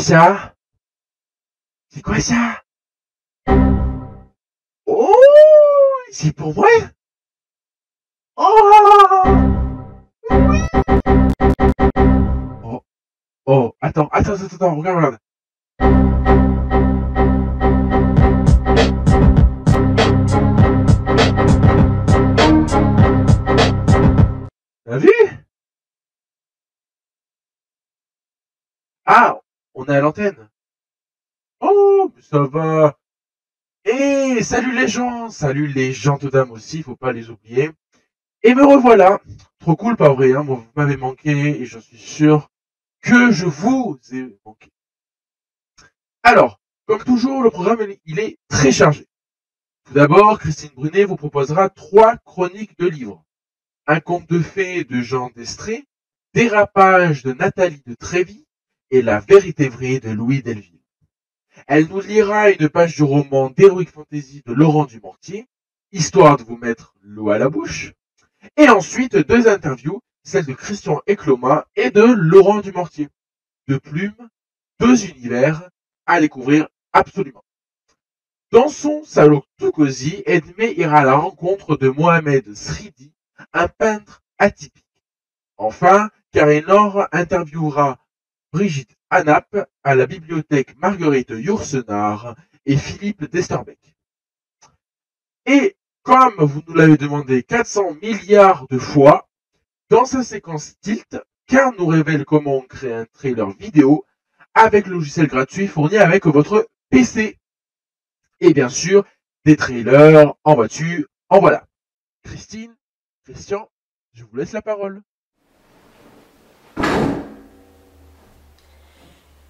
ça? C'est quoi ça? Oh, c'est pour moi? Oh, oui. Oh, oh, attends, regarde. T'as vu? Ah, on est à l'antenne. Oh, ça va. Et salut les gens de dames aussi, faut pas les oublier. Et me revoilà. Trop cool, pas vrai, hein? Moi, vous m'avez manqué et je suis sûr que je vous ai manqué. Alors, comme toujours, le programme, il est très chargé. Tout d'abord, Christine Brunet vous proposera 3 chroniques de livres. Un conte de fées de Jean d'Estrée, Dérapage de Nathalie de Trévis et La vérité vraie de Louis Delville. Elle nous lira une page du roman d'Heroic Fantasy de Laurent Dumortier, histoire de vous mettre l'eau à la bouche. Et ensuite, 2 interviews, celle de Christian Ekloma et de Laurent Dumortier. 2 plumes, 2 univers à découvrir absolument. Dans son salon tout cosy, Edmé ira à la rencontre de Mohamed Sridi, un peintre atypique. Enfin, Karinor interviewera Brigitte Anap à la bibliothèque Marguerite Yourcenar et Philippe Desterbeck. Et comme vous nous l'avez demandé 400 milliards de fois, dans sa séquence Tilt, Karl nous révèle comment on crée un trailer vidéo avec le logiciel gratuit fourni avec votre PC. Et bien sûr, des trailers en voiture, en voilà. Christine, Christian, je vous laisse la parole.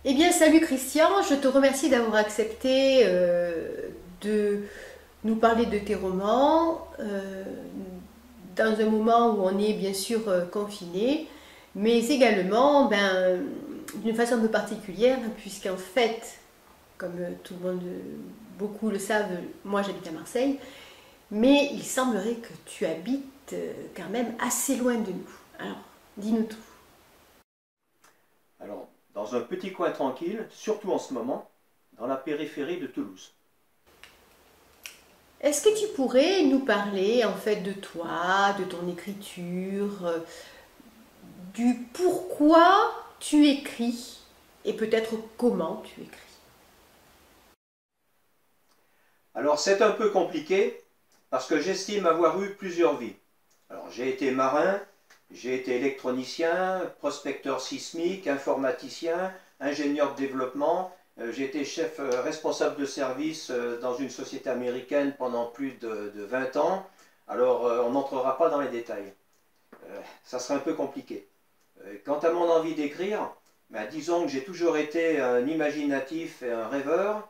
Eh bien, salut Christian, je te remercie d'avoir accepté de nous parler de tes romans dans un moment où on est bien sûr confiné, mais également d'une façon un peu particulière, puisqu'en fait, comme tout le monde, beaucoup le savent, moi j'habite à Marseille, mais il semblerait que tu habites quand même assez loin de nous. Alors, dis-nous tout. Alors, dans un petit coin tranquille, surtout en ce moment, dans la périphérie de Toulouse. Est-ce que tu pourrais nous parler en fait de toi, de ton écriture, du pourquoi tu écris et peut-être comment tu écris? Alors, c'est un peu compliqué parce que j'estime avoir eu plusieurs vies. Alors, j'ai été marin, j'ai été électronicien, prospecteur sismique, informaticien, ingénieur de développement. J'ai été chef responsable de service dans une société américaine pendant plus de 20 ans. Alors, on n'entrera pas dans les détails. Ça serait un peu compliqué. Quant à mon envie d'écrire, disons que j'ai toujours été un imaginatif et un rêveur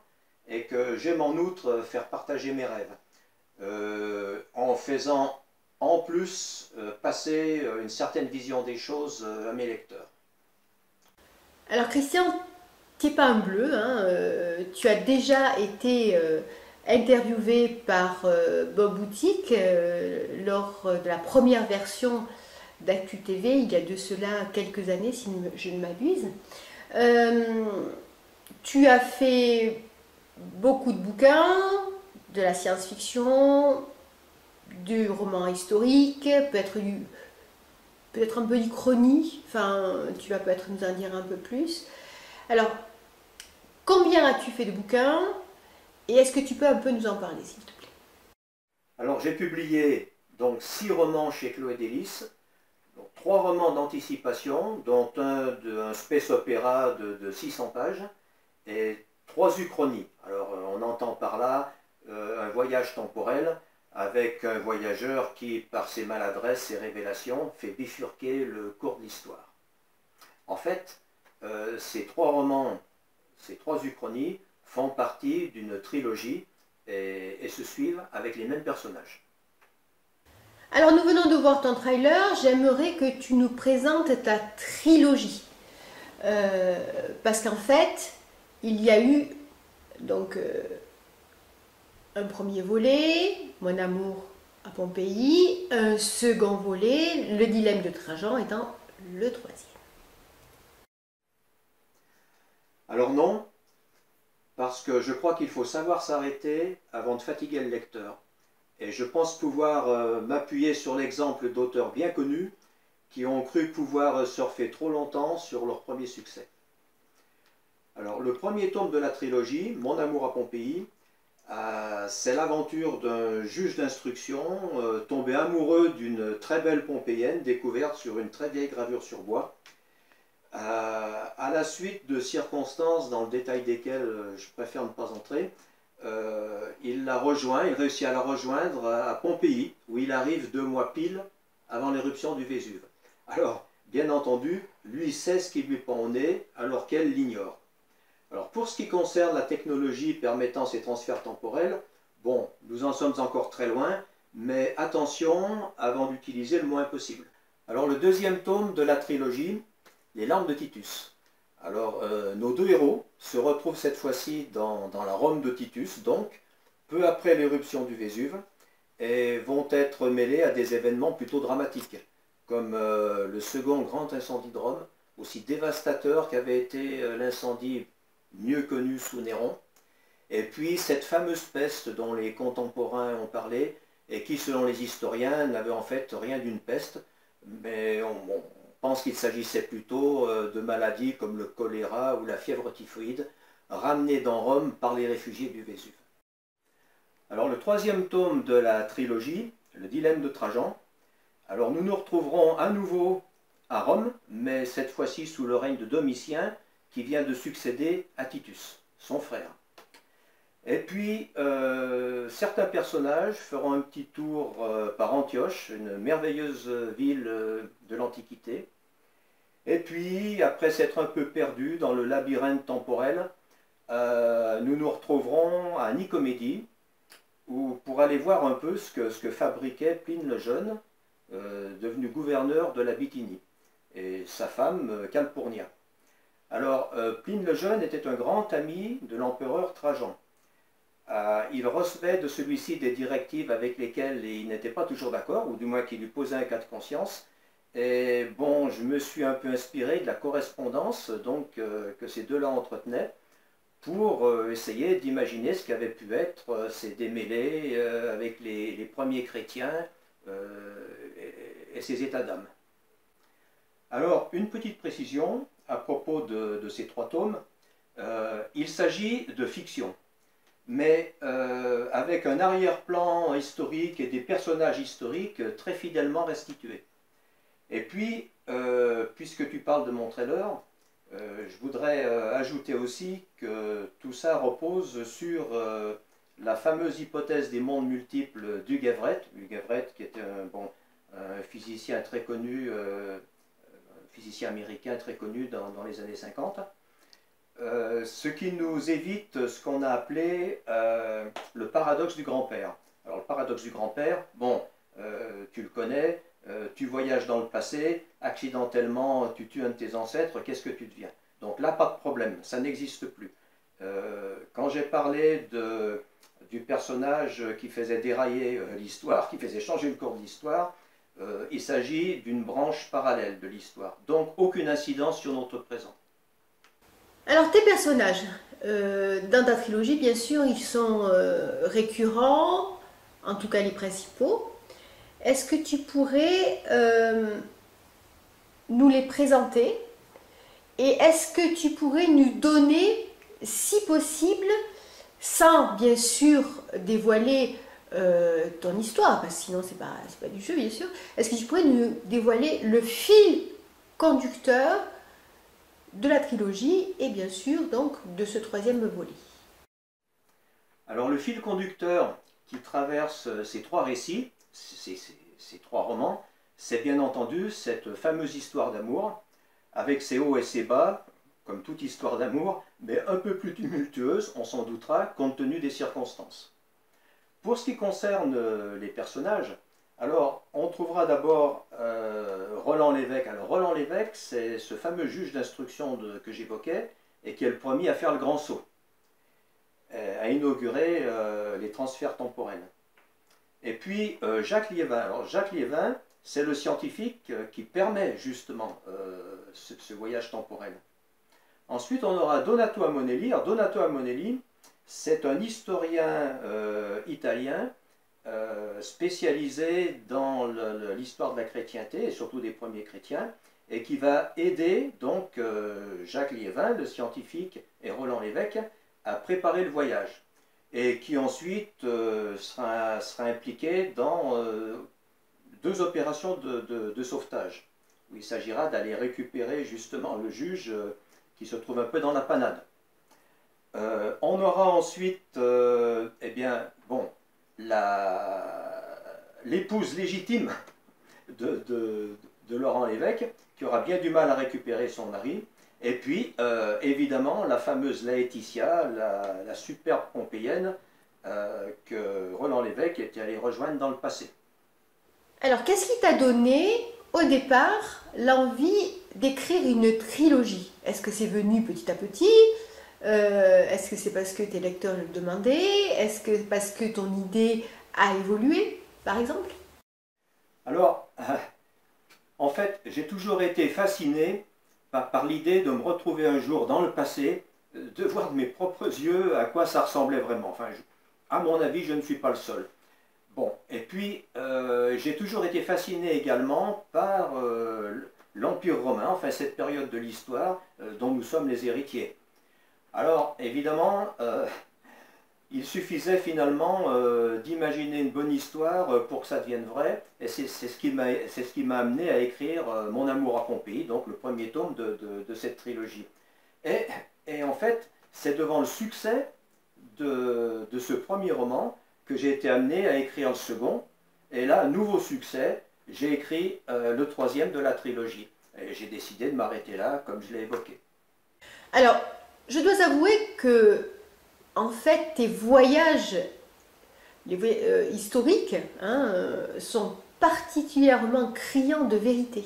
et que j'aime en outre faire partager mes rêves. En faisant en plus passer une certaine vision des choses à mes lecteurs. Alors Christian, tu n'es pas un bleu, hein, tu as déjà été interviewé par Bob Boutique lors de la première version d'Actu TV, il y a de cela quelques années si je ne m'abuse. Tu as fait beaucoup de bouquins, de la science-fiction, du roman historique, peut-être un peu d'ichronie, enfin tu vas peut-être nous en dire un peu plus. Alors, combien as-tu fait de bouquins et est-ce que tu peux un peu nous en parler s'il te plaît? Alors j'ai publié donc 6 romans chez Chloé Délices, donc 3 romans d'anticipation, dont un space opéra de 600 pages, et 3 uchronies. Alors on entend par là un voyage temporel avec un voyageur qui, par ses maladresses et révélations, fait bifurquer le cours de l'histoire. En fait, ces 3 romans, ces 3 uchronies font partie d'une trilogie et se suivent avec les mêmes personnages. Alors nous venons de voir ton trailer, j'aimerais que tu nous présentes ta trilogie. Parce qu'en fait, il y a eu donc un premier volet, Mon amour à Pompéi, un second volet, Le dilemme de Trajan étant le troisième. Alors non, parce que je crois qu'il faut savoir s'arrêter avant de fatiguer le lecteur. Et je pense pouvoir m'appuyer sur l'exemple d'auteurs bien connus qui ont cru pouvoir surfer trop longtemps sur leur premier succès. Alors le premier tome de la trilogie, Mon amour à Pompéi, c'est l'aventure d'un juge d'instruction tombé amoureux d'une très belle Pompéienne découverte sur une très vieille gravure sur bois. À la suite de circonstances dans le détail desquelles je préfère ne pas entrer, il réussit à la rejoindre à Pompéi, où il arrive 2 mois pile avant l'éruption du Vésuve. Alors, bien entendu, lui sait ce qui lui pend au nez, alors qu'elle l'ignore. Alors, pour ce qui concerne la technologie permettant ces transferts temporels, bon, nous en sommes encore très loin, mais attention avant d'utiliser le moins possible. Alors, le deuxième tome de la trilogie, Les Larmes de Titus. Alors, nos 2 héros se retrouvent cette fois-ci dans la Rome de Titus, donc, peu après l'éruption du Vésuve, et vont être mêlés à des événements plutôt dramatiques, comme le second grand incendie de Rome, aussi dévastateur qu'avait été l'incendie mieux connu sous Néron, et puis cette fameuse peste dont les contemporains ont parlé, et qui, selon les historiens, n'avait en fait rien d'une peste, mais on pense qu'il s'agissait plutôt de maladies comme le choléra ou la fièvre typhoïde, ramenées dans Rome par les réfugiés du Vésuve. Alors le troisième tome de la trilogie, Le dilemme de Trajan. Alors nous nous retrouverons à nouveau à Rome, mais cette fois-ci sous le règne de Domitien, qui vient de succéder à Titus, son frère. Et puis, certains personnages feront un petit tour par Antioche, une merveilleuse ville de l'Antiquité. Et puis, après s'être un peu perdus dans le labyrinthe temporel, nous nous retrouverons à Nicomédie, pour aller voir un peu ce que fabriquait Pline le Jeune, devenu gouverneur de la Bithynie, et sa femme Calpurnia. Alors, Pline le Jeune était un grand ami de l'empereur Trajan. Il recevait de celui-ci des directives avec lesquelles il n'était pas toujours d'accord, ou du moins qui lui posait un cas de conscience. Et bon, je me suis un peu inspiré de la correspondance donc, que ces deux-là entretenaient pour essayer d'imaginer ce qu'avaient pu être ces démêlés avec les premiers chrétiens et ces états d'âme. Alors, une petite précision à propos de ces 3 tomes. Il s'agit de fiction, mais avec un arrière-plan historique et des personnages historiques très fidèlement restitués. Et puis, puisque tu parles de mon trailer, je voudrais ajouter aussi que tout ça repose sur la fameuse hypothèse des mondes multiples d'Hugh Everett. Hugh Everett qui était un physicien très connu, physicien américain très connu dans les années 50. Ce qui nous évite ce qu'on a appelé le paradoxe du grand-père. Alors le paradoxe du grand-père, bon, tu le connais, tu voyages dans le passé, accidentellement tu tues un de tes ancêtres, qu'est-ce que tu deviens? Donc là, pas de problème, ça n'existe plus. Quand j'ai parlé du personnage qui faisait dérailler l'histoire, qui faisait changer le cours de l'histoire, il s'agit d'une branche parallèle de l'histoire, donc aucune incidence sur notre présent. Alors tes personnages, dans ta trilogie, bien sûr, ils sont récurrents, en tout cas les principaux. Est-ce que tu pourrais nous les présenter? Et est-ce que tu pourrais nous donner, si possible, sans bien sûr dévoiler ton histoire, parce que sinon c'est pas du jeu bien sûr, est-ce que tu pourrais nous dévoiler le fil conducteur de la trilogie et bien sûr donc de ce 3e volet? Alors le fil conducteur qui traverse ces 3 récits, ces 3 romans, c'est bien entendu cette fameuse histoire d'amour, avec ses hauts et ses bas, comme toute histoire d'amour, mais un peu plus tumultueuse, on s'en doutera, compte tenu des circonstances. Pour ce qui concerne les personnages, alors on trouvera d'abord Roland l'évêque. Alors Roland l'évêque, c'est ce fameux juge d'instruction que j'évoquais, et qui est le premier à faire le grand saut, à inaugurer les transferts temporels. Et puis Jacques Liévin. Alors Jacques Liévin, c'est le scientifique qui permet justement ce voyage temporel. Ensuite, on aura Donato Amonelli. Alors, Donato Amonelli, c'est un historien italien spécialisé dans l'histoire de la chrétienté et surtout des premiers chrétiens, et qui va aider donc Jacques Liévin, le scientifique, et Roland Lévesque à préparer le voyage, et qui ensuite sera impliqué dans 2 opérations de sauvetage, où il s'agira d'aller récupérer justement le juge qui se trouve un peu dans la panade. On aura ensuite, eh bien, bon, l'épouse légitime de Laurent Lévesque, qui aura bien du mal à récupérer son mari, et puis, évidemment, la fameuse Laetitia, la superbe pompéienne, que Roland Lévesque était allé rejoindre dans le passé. Alors, qu'est-ce qui t'a donné, au départ, l'envie d'écrire une trilogie? Est-ce que c'est venu petit à petit? Est-ce que c'est parce que tes lecteurs le demandaient? Est-ce que parce que ton idée a évolué, par exemple? Alors, en fait, j'ai toujours été fasciné par l'idée de me retrouver un jour dans le passé, de voir de mes propres yeux à quoi ça ressemblait vraiment. Enfin, à mon avis, je ne suis pas le seul. Bon, et puis, j'ai toujours été fasciné également par l'Empire romain, enfin cette période de l'histoire dont nous sommes les héritiers. Alors, évidemment, il suffisait finalement d'imaginer une bonne histoire pour que ça devienne vrai, et c'est ce qui m'a amené à écrire Mon amour à Pompéi, donc le premier tome de cette trilogie. Et en fait, c'est devant le succès de ce premier roman que j'ai été amené à écrire le second, et là, nouveau succès, j'ai écrit le 3e de la trilogie. Et j'ai décidé de m'arrêter là, comme je l'ai évoqué. Alors, je dois avouer que, en fait, tes voyages historiques sont particulièrement criants de vérité.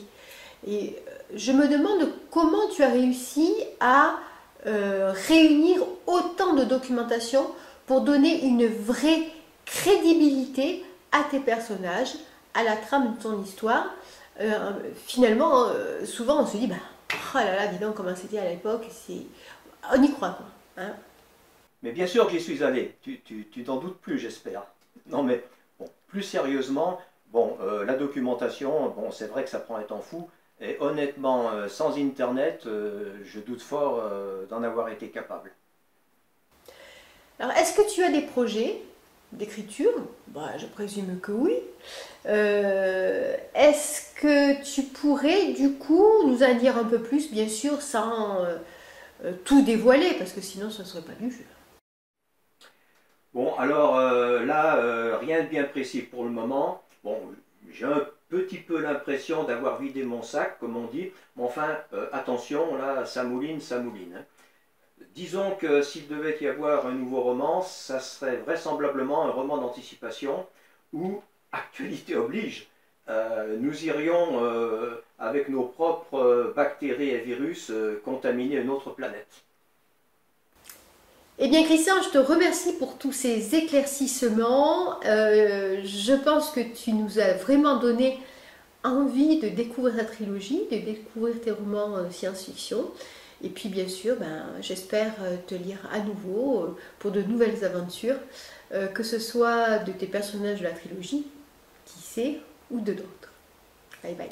Et je me demande comment tu as réussi à réunir autant de documentation pour donner une vraie crédibilité à tes personnages, à la trame de ton histoire. Finalement, souvent on se dit, oh là là, dis donc comment c'était à l'époque, on y croit, quoi. Hein. Mais bien sûr que j'y suis allé, tu t'en doutes plus, j'espère. Non mais, bon, plus sérieusement, bon, la documentation, bon, c'est vrai que ça prend un temps fou, et honnêtement, sans Internet, je doute fort d'en avoir été capable. Alors, est-ce que tu as des projets d'écriture? Je présume que oui. Est-ce que tu pourrais, du coup, nous en dire un peu plus, bien sûr, sans tout dévoiler, parce que sinon, ce ne serait pas du jeu. Bon, alors là, rien de bien précis pour le moment. Bon, j'ai un petit peu l'impression d'avoir vidé mon sac, comme on dit. Mais enfin, attention, là, ça mouline, ça mouline. Hein. Disons que s'il devait y avoir un nouveau roman, ça serait vraisemblablement un roman d'anticipation où, actualité oblige, nous irions, avec nos propres bactéries et virus, contaminer une autre planète. Eh bien Christian, je te remercie pour tous ces éclaircissements. Je pense que tu nous as vraiment donné envie de découvrir ta trilogie, de découvrir tes romans science-fiction. Et puis bien sûr, j'espère te lire à nouveau pour de nouvelles aventures, que ce soit de tes personnages de la trilogie, qui sait, ou de d'autres. Bye bye.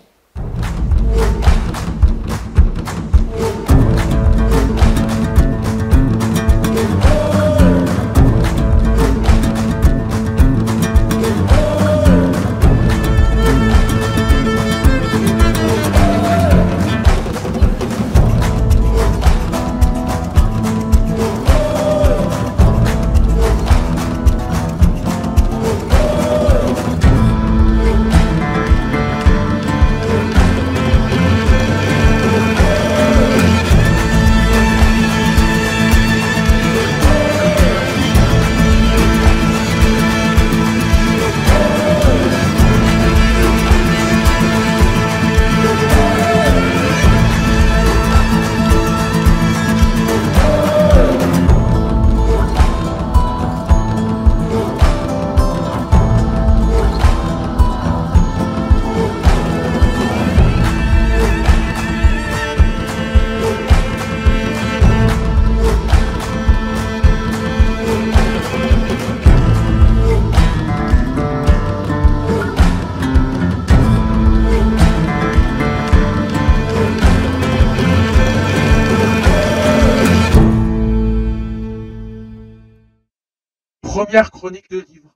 première chronique de livre,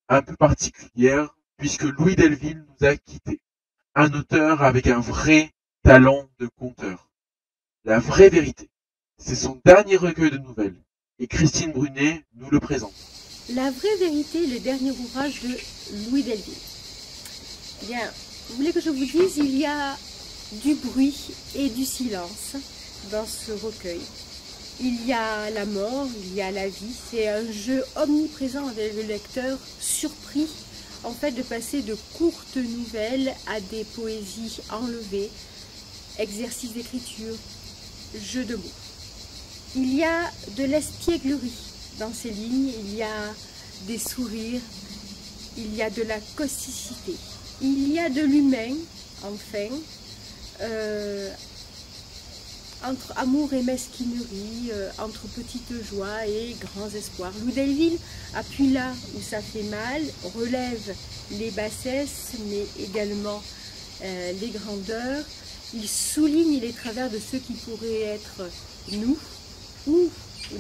un peu particulière, puisque Louis Delville nous a quittés. Un auteur avec un vrai talent de conteur. La vraie vérité. C'est son dernier recueil de nouvelles. Et Christine Brunet nous le présente. La vraie vérité, le dernier ouvrage de Louis Delville. Bien, vous voulez que je vous dise, il y a du bruit et du silence dans ce recueil. Il y a la mort, il y a la vie. C'est un jeu omniprésent avec le lecteur, surpris en fait de passer de courtes nouvelles à des poésies enlevées, exercices d'écriture, jeux de mots. Il y a de l'espièglerie dans ces lignes, il y a des sourires, il y a de la causticité, il y a de l'humain, enfin, entre amour et mesquinerie, entre petites joies et grands espoirs. Louis Delville appuie là où ça fait mal, relève les bassesses, mais également les grandeurs. Il souligne les travers de ceux qui pourraient être nous ou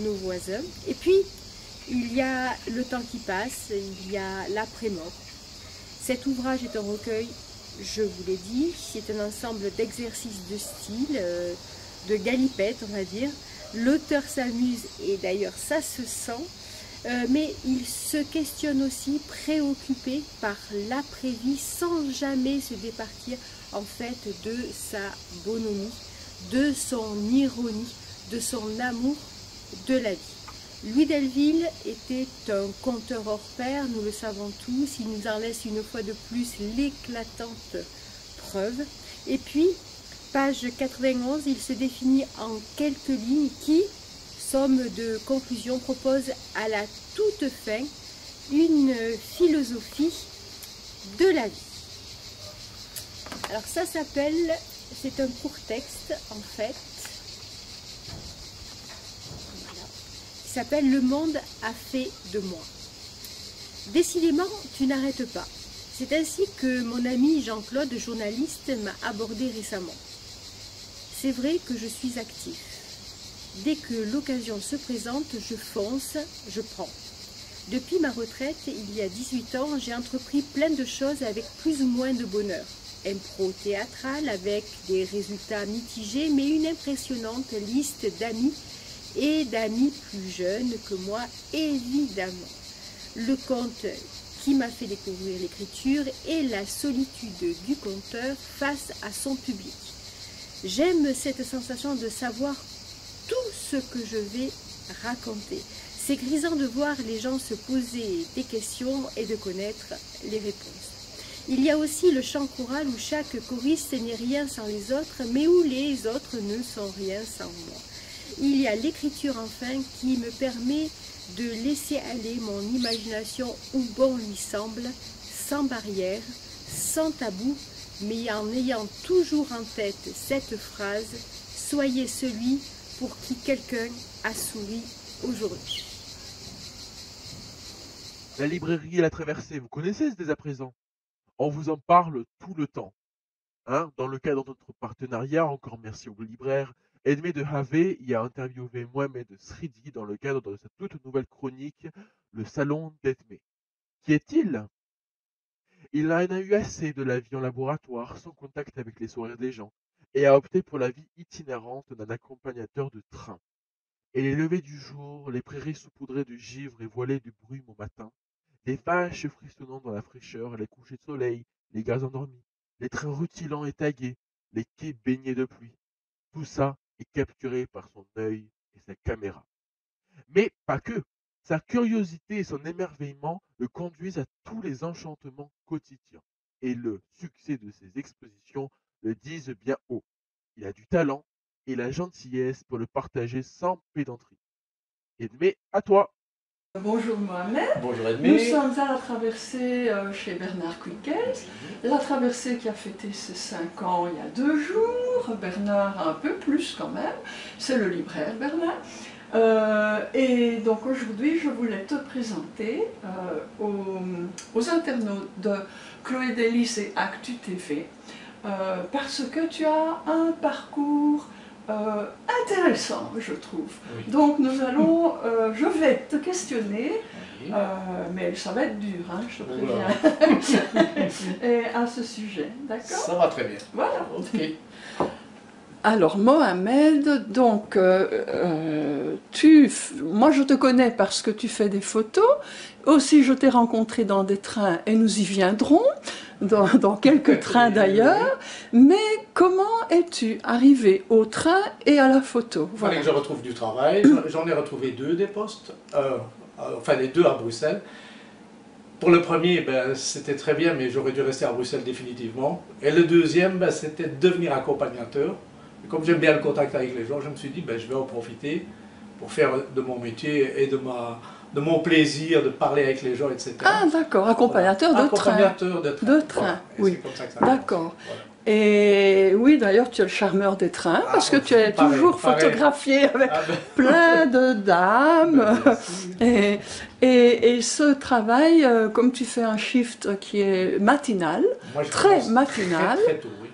nos voisins. Et puis, il y a le temps qui passe, il y a l'après-mort. Cet ouvrage est un recueil, je vous l'ai dit, c'est un ensemble d'exercices de style, de galipettes, on va dire. L'auteur s'amuse, et d'ailleurs ça se sent, mais il se questionne aussi, préoccupé par l'après-vie, sans jamais se départir en fait de sa bonhomie, de son ironie, de son amour de la vie. Louis Delville était un conteur hors pair, nous le savons tous, il nous en laisse une fois de plus l'éclatante preuve. Et puis, page 91, il se définit en quelques lignes qui, somme de conclusion, propose à la toute fin une philosophie de la vie. Alors ça s'appelle, c'est un court texte en fait, voilà, qui s'appelle « Le monde a fait de moi ». Décidément, tu n'arrêtes pas. C'est ainsi que mon ami Jean-Claude, journaliste, m'a abordé récemment. C'est vrai que je suis actif. Dès que l'occasion se présente, je fonce, je prends. Depuis ma retraite, il y a 18 ans, j'ai entrepris plein de choses avec plus ou moins de bonheur. Impro théâtral avec des résultats mitigés, mais une impressionnante liste d'amis et d'amis plus jeunes que moi, évidemment. Le conte qui m'a fait découvrir l'écriture et la solitude du conteur face à son public. J'aime cette sensation de savoir tout ce que je vais raconter. C'est grisant de voir les gens se poser des questions et de connaître les réponses. Il y a aussi le chant choral où chaque choriste n'est rien sans les autres, mais où les autres ne sont rien sans moi. Il y a l'écriture enfin qui me permet de laisser aller mon imagination où bon lui semble, sans barrière, sans tabou, mais en ayant toujours en tête cette phrase « Soyez celui pour qui quelqu'un a souri aujourd'hui ». La librairie et la traversée, vous connaissez dès à présent. On vous en parle tout le temps. Hein, dans le cadre de notre partenariat, encore merci au libraire Edmé de Havé y a interviewé Mohamed Sridi dans le cadre de sa toute nouvelle chronique Le Salon d'Edmé. Qui est-il? Il en a eu assez de la vie en laboratoire, sans contact avec les sourires des gens, et a opté pour la vie itinérante d'un accompagnateur de train. Et les levées du jour, les prairies saupoudrées de givre et voilées de brume au matin, les vaches frissonnant dans la fraîcheur, les couchers de soleil, les gaz endormis, les trains rutilants et tagués, les quais baignés de pluie. Tout ça est capturé par son œil et sa caméra. Mais pas que. Sa curiosité et son émerveillement le conduisent à tous les enchantements quotidiens. Et le succès de ses expositions le disent bien haut. Il a du talent et la gentillesse pour le partager sans pédanterie. Edmé, à toi. Bonjour Mohamed. Bonjour Edmé. Nous sommes à la traversée chez Bernard Quiquez. La traversée qui a fêté ses 5 ans il y a 2 jours. Bernard un peu plus quand même. C'est le libraire Bernard. Et donc aujourd'hui je voulais te présenter aux internautes de Chloé Délice et Actu TV parce que tu as un parcours intéressant, je trouve. Oui. Donc nous allons, je vais te questionner, Oui. mais ça va être dur, hein, je te Oula. préviens, et à ce sujet, d'accord? Ça va très bien. Voilà. Ok. Alors Mohamed, donc moi je te connais parce que tu fais des photos, aussi je t'ai rencontré dans des trains et nous y viendrons, dans quelques trains d'ailleurs, mais comment es-tu arrivé au train et à la photo? Il fallait que je retrouve du travail, j'en ai retrouvé 2 des postes, enfin les 2 à Bruxelles. Pour le premier, ben, c'était très bien, mais j'aurais dû rester à Bruxelles définitivement. Et le deuxième, ben, c'était devenir accompagnateur. Et comme j'aime bien le contact avec les gens, je me suis dit, ben, je vais en profiter pour faire de mon métier et de mon plaisir de parler avec les gens, etc. Ah d'accord, accompagnateur Voilà. de train. Accompagnateur de train. De train, Voilà. Et oui. c'est comme ça que ça a D'accord. commencé. Voilà. Et oui, d'ailleurs, tu es le charmeur des trains, Ah, parce que tu es pareil, toujours pareil. photographié avec Ah, ben, plein de dames. merci. Et ce travail, comme tu fais un shift qui est matinal, Moi, je très commence matinal, très tôt, oui.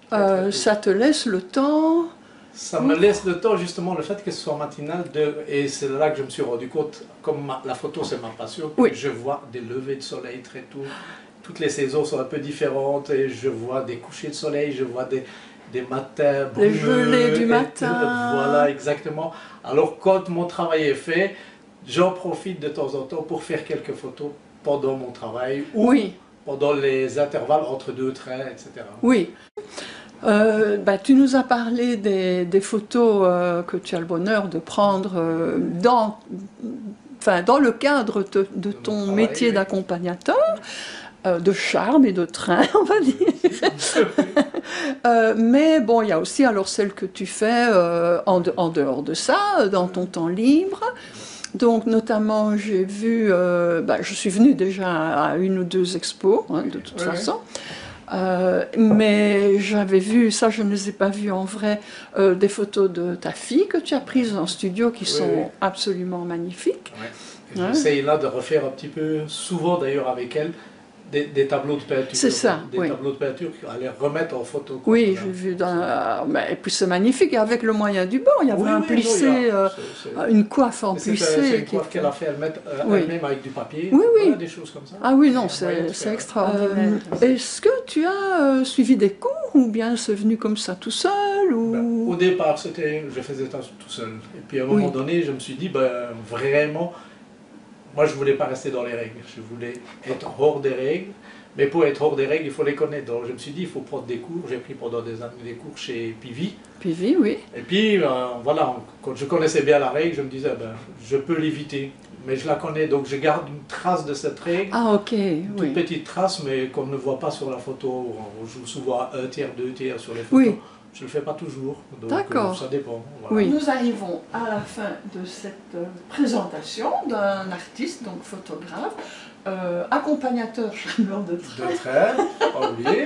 Très tôt. ça te laisse le temps. Ça me laisse le temps, justement, le fait que ce soit matinal, et c'est là que je me suis rendu compte, comme la photo c'est ma passion, que Oui. je vois des levées de soleil très tôt. Toutes les saisons sont un peu différentes, et je vois des couchers de soleil, je vois des matins Les brumeux, gelées du et- matin. Voilà, exactement. Alors quand mon travail est fait, j'en profite de temps en temps pour faire quelques photos pendant mon travail, ou Oui, pendant les intervalles entre 2 trains, etc. oui. Tu nous as parlé des photos que tu as le bonheur de prendre dans le cadre de ton travail, métier oui. d'accompagnateur, de charme et de train, on va dire. Mais bon, il y a aussi alors celle que tu fais en dehors de ça, dans ton temps libre. Donc notamment, j'ai vu, je suis venue déjà à 1 ou 2 expos, hein, de toute Oui, oui. façon. Mais j'avais vu, ça je ne les ai pas vues en vrai, des photos de ta fille que tu as prises en studio qui sont oui. absolument magnifiques. Ouais. Et Ouais. j'essaye là de refaire un petit peu, souvent d'ailleurs avec elle, des tableaux de peinture. C'est ça, Des oui. tableaux de peinture à les remettre en photo. quoi. Oui, Voilà. j'ai vu. Et puis c'est magnifique, et avec le moyen du bord, il y avait Oui, un oui, plissé, non, il y a- une coiffe en c'est plissé. une coiffe qu'elle a fait Oui. elle-même avec du papier. Oui, oui. Voilà, des choses comme ça. Ah oui, non, Et un moyen de c'est faire. extraordinaire. Est-ce que tu as suivi des cours, ou bien c'est venu comme ça tout seul Au ou... départ, je faisais ça tout seul. Et puis à un moment Oui. donné, je me suis dit, vraiment, moi je voulais pas rester dans les règles. Je voulais être hors des règles. Mais pour être hors des règles, il faut les connaître. Donc je me suis dit, il faut prendre des cours. J'ai pris pendant des années des cours chez Pivi. Pivi, oui. Et puis, voilà, quand je connaissais bien la règle, je me disais, je peux l'éviter. Mais je la connais, donc je garde une trace de cette règle. Ah ok, Une toute oui. petite trace, mais qu'on ne voit pas sur la photo. On joue souvent 1 tiers, 2 tiers sur les photos. Oui. Je ne le fais pas toujours. Donc D'accord. ça dépend. Voilà. Oui. Euh, Nous arrivons à la fin de cette présentation d'un artiste, donc photographe, accompagnateur charmeur de train. De train, pas oublier.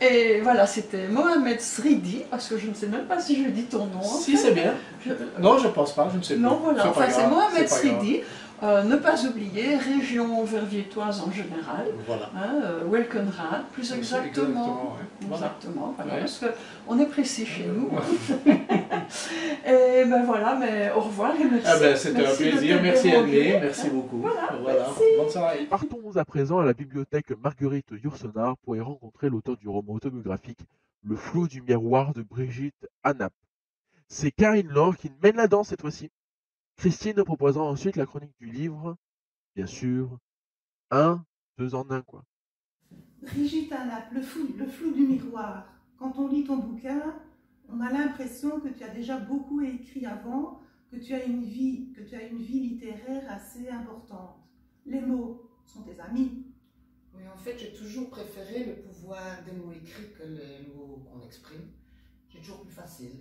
Et voilà, c'était Mohamed Sridi, parce que je ne sais même pas si je dis ton nom. Si, c'est bien. Je- Non, je ne pense pas, je ne sais plus. Non, voilà, C'est pas enfin c'est grave, Mohamed c'est pas grave. Sridi. Ne pas oublier, région verviétoise en général, Voilà. hein, Welkenraad, plus exactement. ouais. Voilà. Exactement, voilà, Ouais. parce qu'on est précis chez nous. Et ben voilà, mais au revoir et merci. Ah c'était un Merci de plaisir, t'être merci dérangé. Anne, merci beaucoup. Voilà, Bonne soirée. Partons à présent à la bibliothèque Marguerite Yourcenar pour y rencontrer l'auteur du roman autobiographique Le flot du miroir de Brigitte Annap. C'est Karine Laure qui mène la danse cette fois-ci. Christine nous proposant ensuite la chronique du livre. Bien sûr, 2 en 1 quoi. Brigitte Annap, le flou du miroir. Quand on lit ton bouquin, on a l'impression que tu as déjà beaucoup écrit avant, que tu as une vie littéraire assez importante. Les mots sont tes amis. Oui, en fait, j'ai toujours préféré le pouvoir des mots écrits que les mots qu'on exprime. C'est toujours plus facile.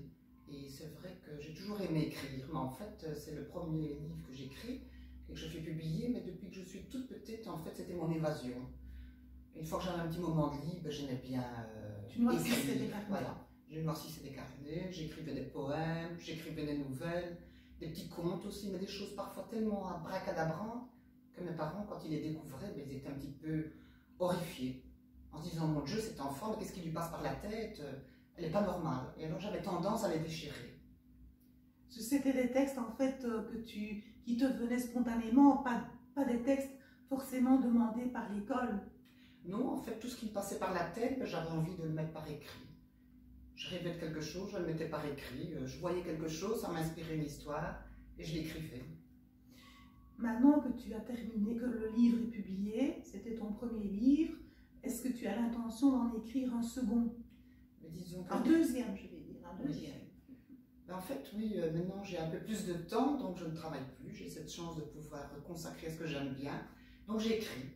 Et c'est vrai que j'ai toujours aimé écrire, mais en fait, c'est le premier livre que j'écris et que je fais publier, mais depuis que je suis toute petite, en fait, c'était mon évasion. Une fois que j'avais un petit moment de libre, j'aimais bien Tu noircissais écrire. des carnets. Voilà, je noircissais des carnets, j'écrivais des poèmes, j'écrivais des nouvelles, des petits contes aussi, mais des choses parfois tellement abracadabrantes que mes parents, quand ils les découvraient, ils étaient un petit peu horrifiés, en se disant, mon Dieu, cet enfant, mais qu'est-ce qui lui passe par la tête? elle n'est pas normale. Et alors j'avais tendance à les déchirer. C'était des textes en fait qui te venaient spontanément, pas des textes forcément demandés par l'école. Non, en fait, tout ce qui me passait par la tête, j'avais envie de le mettre par écrit. Je rêvais de quelque chose, je le mettais par écrit. Je voyais quelque chose, ça m'inspirait une histoire et je l'écrivais. Maintenant que tu as terminé, que le livre est publié, c'était ton premier livre, est-ce que tu as l'intention d'en écrire un second? Mais disons que... Un deuxième, je vais dire, un deuxième. Ben en fait, oui, maintenant j'ai un peu plus de temps, donc je ne travaille plus. J'ai cette chance de pouvoir consacrer ce que j'aime bien. Donc j'écris.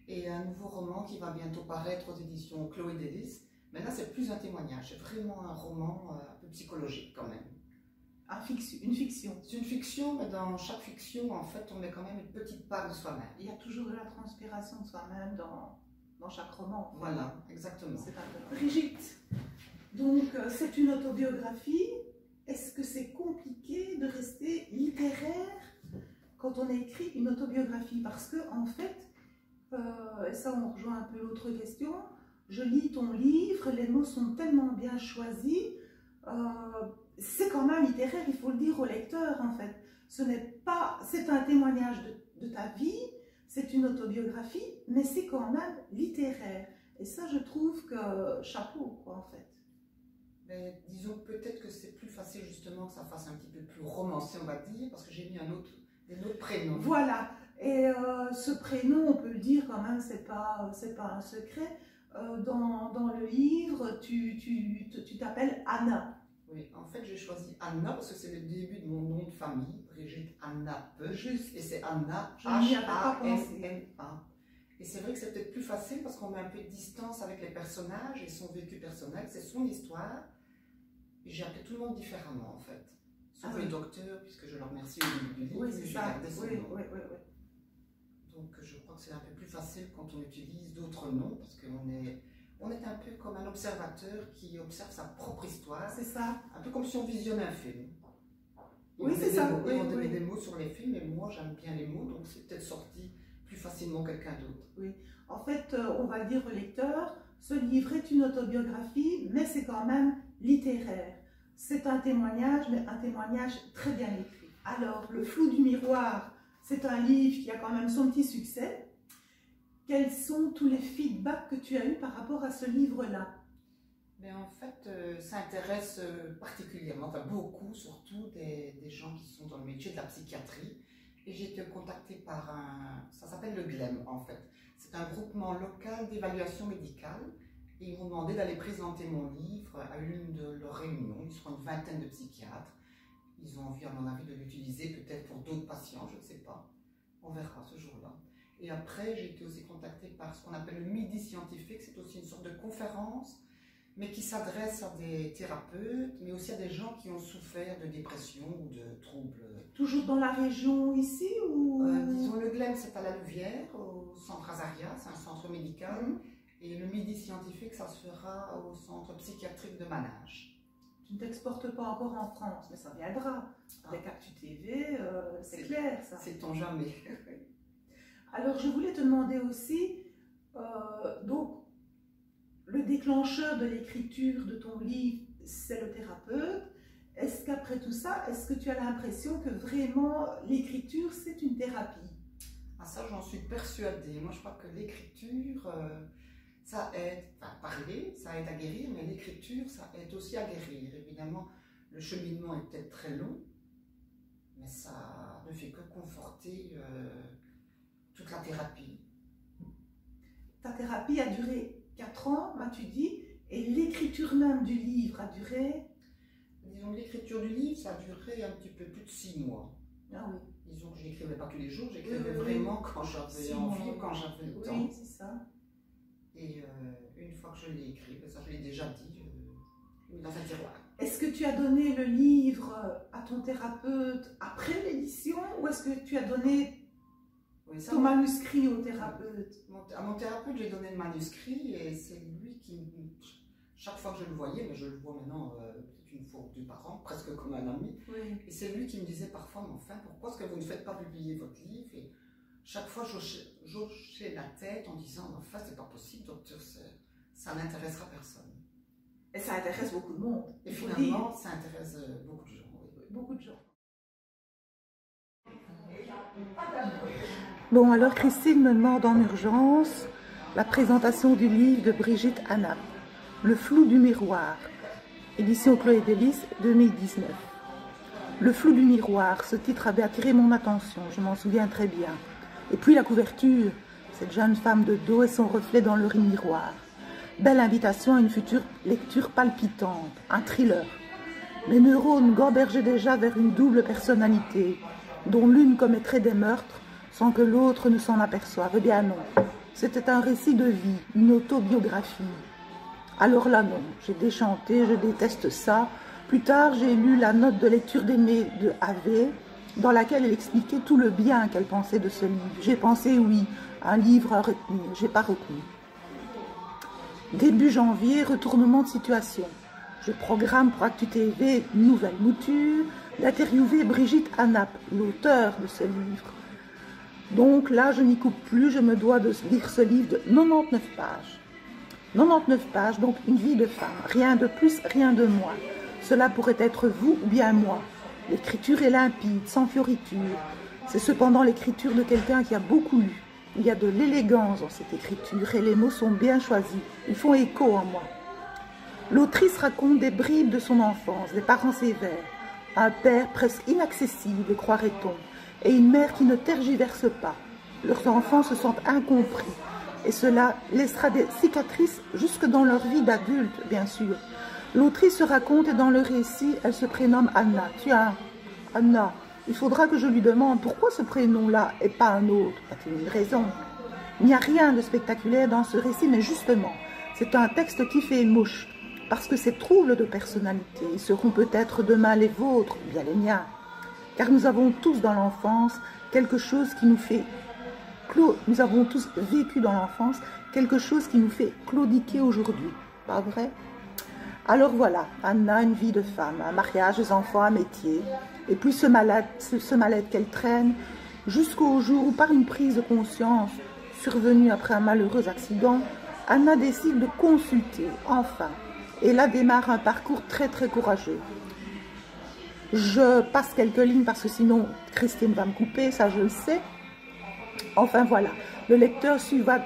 Et un nouveau roman qui va bientôt paraître aux éditions Chloé Délis. Mais là, c'est plus un témoignage. C'est vraiment un roman un peu psychologique quand même. Une fiction. C'est une fiction, mais dans chaque fiction, en fait, on met quand même une petite part de soi-même. Il y a toujours de la transpiration de soi-même dans chaque roman. Voilà, exactement. C'est un... Brigitte, donc c'est une autobiographie. Est-ce que c'est compliqué de rester littéraire quand on écrit une autobiographie? Parce que, en fait, et ça on rejoint un peu l'autre question, je lis ton livre, les mots sont tellement bien choisis, c'est quand même littéraire, il faut le dire au lecteur en fait. Ce n'est pas, c'est un témoignage de ta vie, c'est une autobiographie, mais c'est quand même littéraire. Et ça, je trouve que chapeau, quoi, en fait. Mais disons peut-être que c'est plus facile justement que ça fasse un petit peu plus romancé, on va dire, parce que j'ai mis des autres prénoms. Voilà. Et ce prénom, on peut le dire quand même, c'est pas un secret. Dans le livre, tu t'appelles Anna. Oui, en fait, j'ai choisi Anna parce que c'est le début de mon nom de famille, Brigitte Anna Peu. Juste. Et c'est Anna, H-A-N-N-A. Et c'est vrai que c'est peut-être plus facile parce qu'on met un peu de distance avec les personnages et son vécu personnel, c'est son histoire. Et j'ai appelé tout le monde différemment en fait. Sauf le docteur, puisque je le remercie au début du livre. Oui, c'est ça. Oui. Donc je crois que c'est un peu plus facile quand on utilise d'autres noms parce qu'on est un peu comme un observateur qui observe sa propre histoire. C'est ça. Un peu comme si on visionnait un film. Oui, c'est ça. Ils vont donner des mots sur les films et moi j'aime bien les mots, donc c'est peut-être sorti plus facilement quelqu'un d'autre. Oui. En fait, on va dire au lecteur, ce livre est une autobiographie, mais c'est quand même littéraire. C'est un témoignage, mais un témoignage très bien écrit. Alors, Le flou du miroir, c'est un livre qui a quand même son petit succès. Quels sont tous les feedbacks que tu as eus par rapport à ce livre-là? Mais en fait, ça intéresse particulièrement, enfin beaucoup, surtout des gens qui sont dans le métier de la psychiatrie. Et j'ai été contactée par ça s'appelle le GLEM en fait. C'est un groupement local d'évaluation médicale. Et ils m'ont demandé d'aller présenter mon livre à l'une de leurs réunions. Ils seront une vingtaine de psychiatres. Ils ont envie, à mon avis, de l'utiliser peut-être pour d'autres patients, je ne sais pas. On verra ce jour-là. Et après, j'ai été aussi contactée par ce qu'on appelle le Midi scientifique. C'est aussi une sorte de conférence, mais qui s'adresse à des thérapeutes, mais aussi à des gens qui ont souffert de dépression ou de troubles. Toujours dans la région ici ou... Disons, le GLEM, c'est à la Louvière, au centre Azaria, c'est un centre médical. Et le Midi scientifique, ça se fera au centre psychiatrique de Manage. Tu ne t'exportes pas encore en France, mais ça viendra. Avec Actu TV, c'est clair ça. Sait-on jamais. Alors je voulais te demander aussi, donc le déclencheur de l'écriture de ton livre, c'est le thérapeute. Est-ce qu'après tout ça, est-ce que tu as l'impression que vraiment l'écriture c'est une thérapie? Ah ça j'en suis persuadée. Moi je crois que l'écriture, ça aide, enfin parler, ça aide à guérir, mais l'écriture ça aide aussi à guérir. Évidemment, le cheminement est peut-être très long, mais ça ne fait que conforter toute la thérapie. Ta thérapie a duré 4 ans, m'as-tu dit, et l'écriture même du livre a duré... Disons, l'écriture du livre, ça a duré un petit peu plus de 6 mois. Ah oui. Disons que je n'écrivais pas tous les jours, j'écrivais vraiment quand j'avais envie, quand j'avais le temps. Oui, c'est ça. Et une fois que je l'ai écrit, ça je l'ai déjà dit, dans un tiroir. Est-ce que tu as donné le livre à ton thérapeute après l'édition ou est-ce que tu as donné ton manuscrit au thérapeute? À mon thérapeute, j'ai donné le manuscrit et c'est lui qui, chaque fois que je le voyais, mais je le vois maintenant peut-être une fois ou 2 par an, presque comme un ami, et c'est lui qui me disait parfois, mais enfin, pourquoi est-ce que vous ne faites pas publier votre livre? Et chaque fois, j'hochais la tête en disant, enfin, c'est pas possible, docteur, ça n'intéressera personne. Et ça intéresse beaucoup de monde. Et Il faut finalement, dire. ça intéresse beaucoup de gens. Oui. Beaucoup de gens. Bon, alors Christine me demande en urgence la présentation du livre de Brigitte Hanap, Le flou du miroir, édition Chloé Delis, 2019. Le flou du miroir, ce titre avait attiré mon attention, je m'en souviens très bien. Et puis la couverture, cette jeune femme de dos et son reflet dans le miroir. Belle invitation à une future lecture palpitante, un thriller. Mes neurones gambergeaient déjà vers une double personnalité, dont l'une commettrait des meurtres sans que l'autre ne s'en aperçoive. Eh bien non, c'était un récit de vie, une autobiographie. Alors là non, j'ai déchanté, je déteste ça. Plus tard, j'ai lu la note de lecture d'Aimée de Havé, dans laquelle elle expliquait tout le bien qu'elle pensait de ce livre. J'ai pensé, oui, un livre à retenir, j'ai pas retenu. Début janvier, retournement de situation. Je programme pour Actu TV une nouvelle mouture, d'interviewer Brigitte Hanap, l'auteur de ce livre. Donc là, je n'y coupe plus, je me dois de lire ce livre de 99 pages. 99 pages, donc une vie de femme, rien de plus, rien de moins. Cela pourrait être vous ou bien moi. L'écriture est limpide, sans fioriture. C'est cependant l'écriture de quelqu'un qui a beaucoup lu. Il y a de l'élégance dans cette écriture et les mots sont bien choisis. Ils font écho en moi. L'autrice raconte des bribes de son enfance, des parents sévères, un père presque inaccessible, croirait-on, et une mère qui ne tergiverse pas. Leurs enfants se sentent incompris et cela laissera des cicatrices jusque dans leur vie d'adulte, bien sûr. L'autrice se raconte et dans le récit, elle se prénomme Anna. Tiens, Anna, il faudra que je lui demande pourquoi ce prénom-là et pas un autre. A-t-il une raison? Il n'y a rien de spectaculaire dans ce récit, mais justement, c'est un texte qui fait mouche, parce que ces troubles de personnalité seront peut-être demain les vôtres, ou bien les miens. Car nous avons tous dans l'enfance quelque chose qui nous fait... Nous avons tous vécu dans l'enfance quelque chose qui nous fait claudiquer aujourd'hui. Pas vrai? Alors voilà, Anna, une vie de femme, un mariage, des enfants, un métier. Et puis ce mal-être qu'elle traîne jusqu'au jour où, par une prise de conscience survenue après un malheureux accident, Anna décide de consulter, enfin. Et là démarre un parcours très très courageux. Je passe quelques lignes parce que sinon Christine va me couper, ça je le sais. Enfin voilà, le lecteur suivra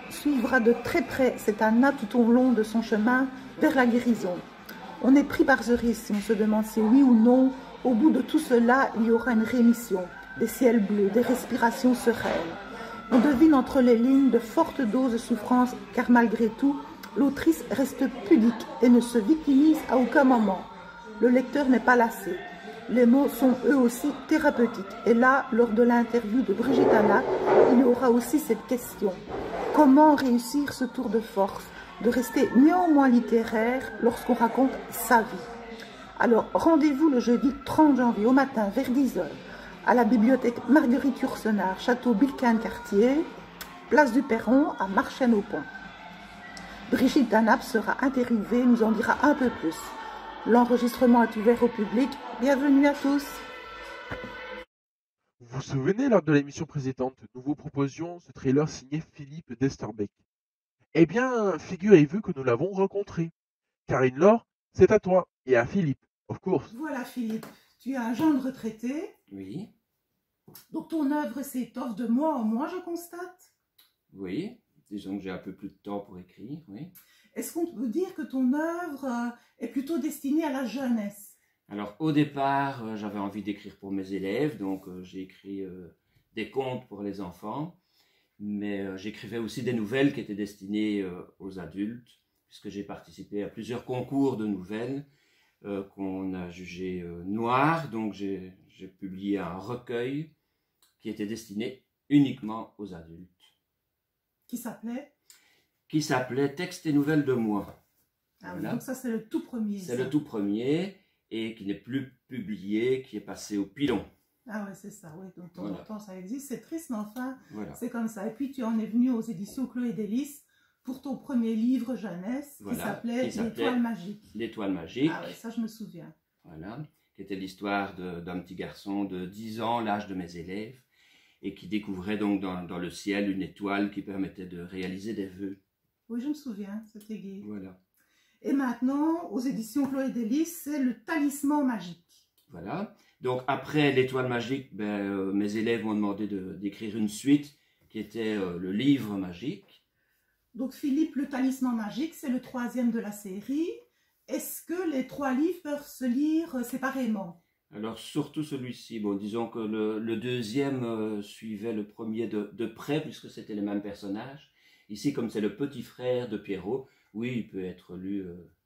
de très près cette Anna tout au long de son chemin vers la guérison. On est pris par ce récit, on se demande si oui ou non, au bout de tout cela, il y aura une rémission, des ciels bleus, des respirations sereines. On devine entre les lignes de fortes doses de souffrance, car malgré tout, l'autrice reste pudique et ne se victimise à aucun moment. Le lecteur n'est pas lassé. Les mots sont eux aussi thérapeutiques. Et là, lors de l'interview de Brigitte Hanap, il y aura aussi cette question. Comment réussir ce tour de force, de rester néanmoins littéraire lorsqu'on raconte sa vie? Alors, rendez-vous le jeudi 30 janvier au matin vers 10 h à la bibliothèque Marguerite Yourcenar, château Bilquin-Cartier, place du Perron à Marchène-au-Pont. Brigitte Hanap sera interviewée, nous en dira un peu plus. L'enregistrement est ouvert au public. Bienvenue à tous. Vous vous souvenez, lors de l'émission précédente, nous vous proposions ce trailer signé Philippe Desterbeck. Eh bien, figurez-vous que nous l'avons rencontré. Karine Laure, c'est à toi, et à Philippe, of course. Voilà Philippe, tu es un jeune retraité, Oui, donc ton œuvre s'étoffe de mois en mois, je constate. oui. Disons que j'ai un peu plus de temps pour écrire, oui. Est-ce qu'on peut dire que ton œuvre est plutôt destinée à la jeunesse? Alors, au départ, j'avais envie d'écrire pour mes élèves, donc j'ai écrit des contes pour les enfants, mais j'écrivais aussi des nouvelles qui étaient destinées aux adultes, puisque j'ai participé à plusieurs concours de nouvelles qu'on a jugés noirs, donc j'ai publié un recueil qui était destiné uniquement aux adultes. Qui s'appelait? Qui s'appelait Textes et nouvelles de moi. Ah Voilà. oui, donc ça c'est le tout premier. C'est ça. le tout premier et qui n'est plus publié, qui est passé au pilon. Ah ouais, c'est ça, oui, donc de temps Voilà. en temps ça existe, c'est triste, mais enfin, Voilà. c'est comme ça. Et puis tu en es venu aux éditions Chloé Delis pour ton premier livre jeunesse Voilà, qui s'appelait qui s'appelait L'Étoile magique. L'Étoile magique. Ah ouais, ça je me souviens. Voilà. Qui était l'histoire d'un petit garçon de 10 ans, l'âge de mes élèves, et qui découvrait donc dans le ciel une étoile qui permettait de réaliser des vœux. Oui, je me souviens, c'était gai. Voilà. Et maintenant, aux éditions Chloé Délices, c'est le talisman magique. Voilà. Donc après l'étoile magique, mes élèves m'ont demandé d'écrire une suite qui était le livre magique. Donc Philippe, le talisman magique, c'est le 3e de la série. Est-ce que les 3 livres peuvent se lire séparément? Alors surtout celui-ci. Bon, disons que le deuxième suivait le premier de près puisque c'était les mêmes personnages. Ici, comme c'est le petit frère de Pierrot, oui, il peut être lu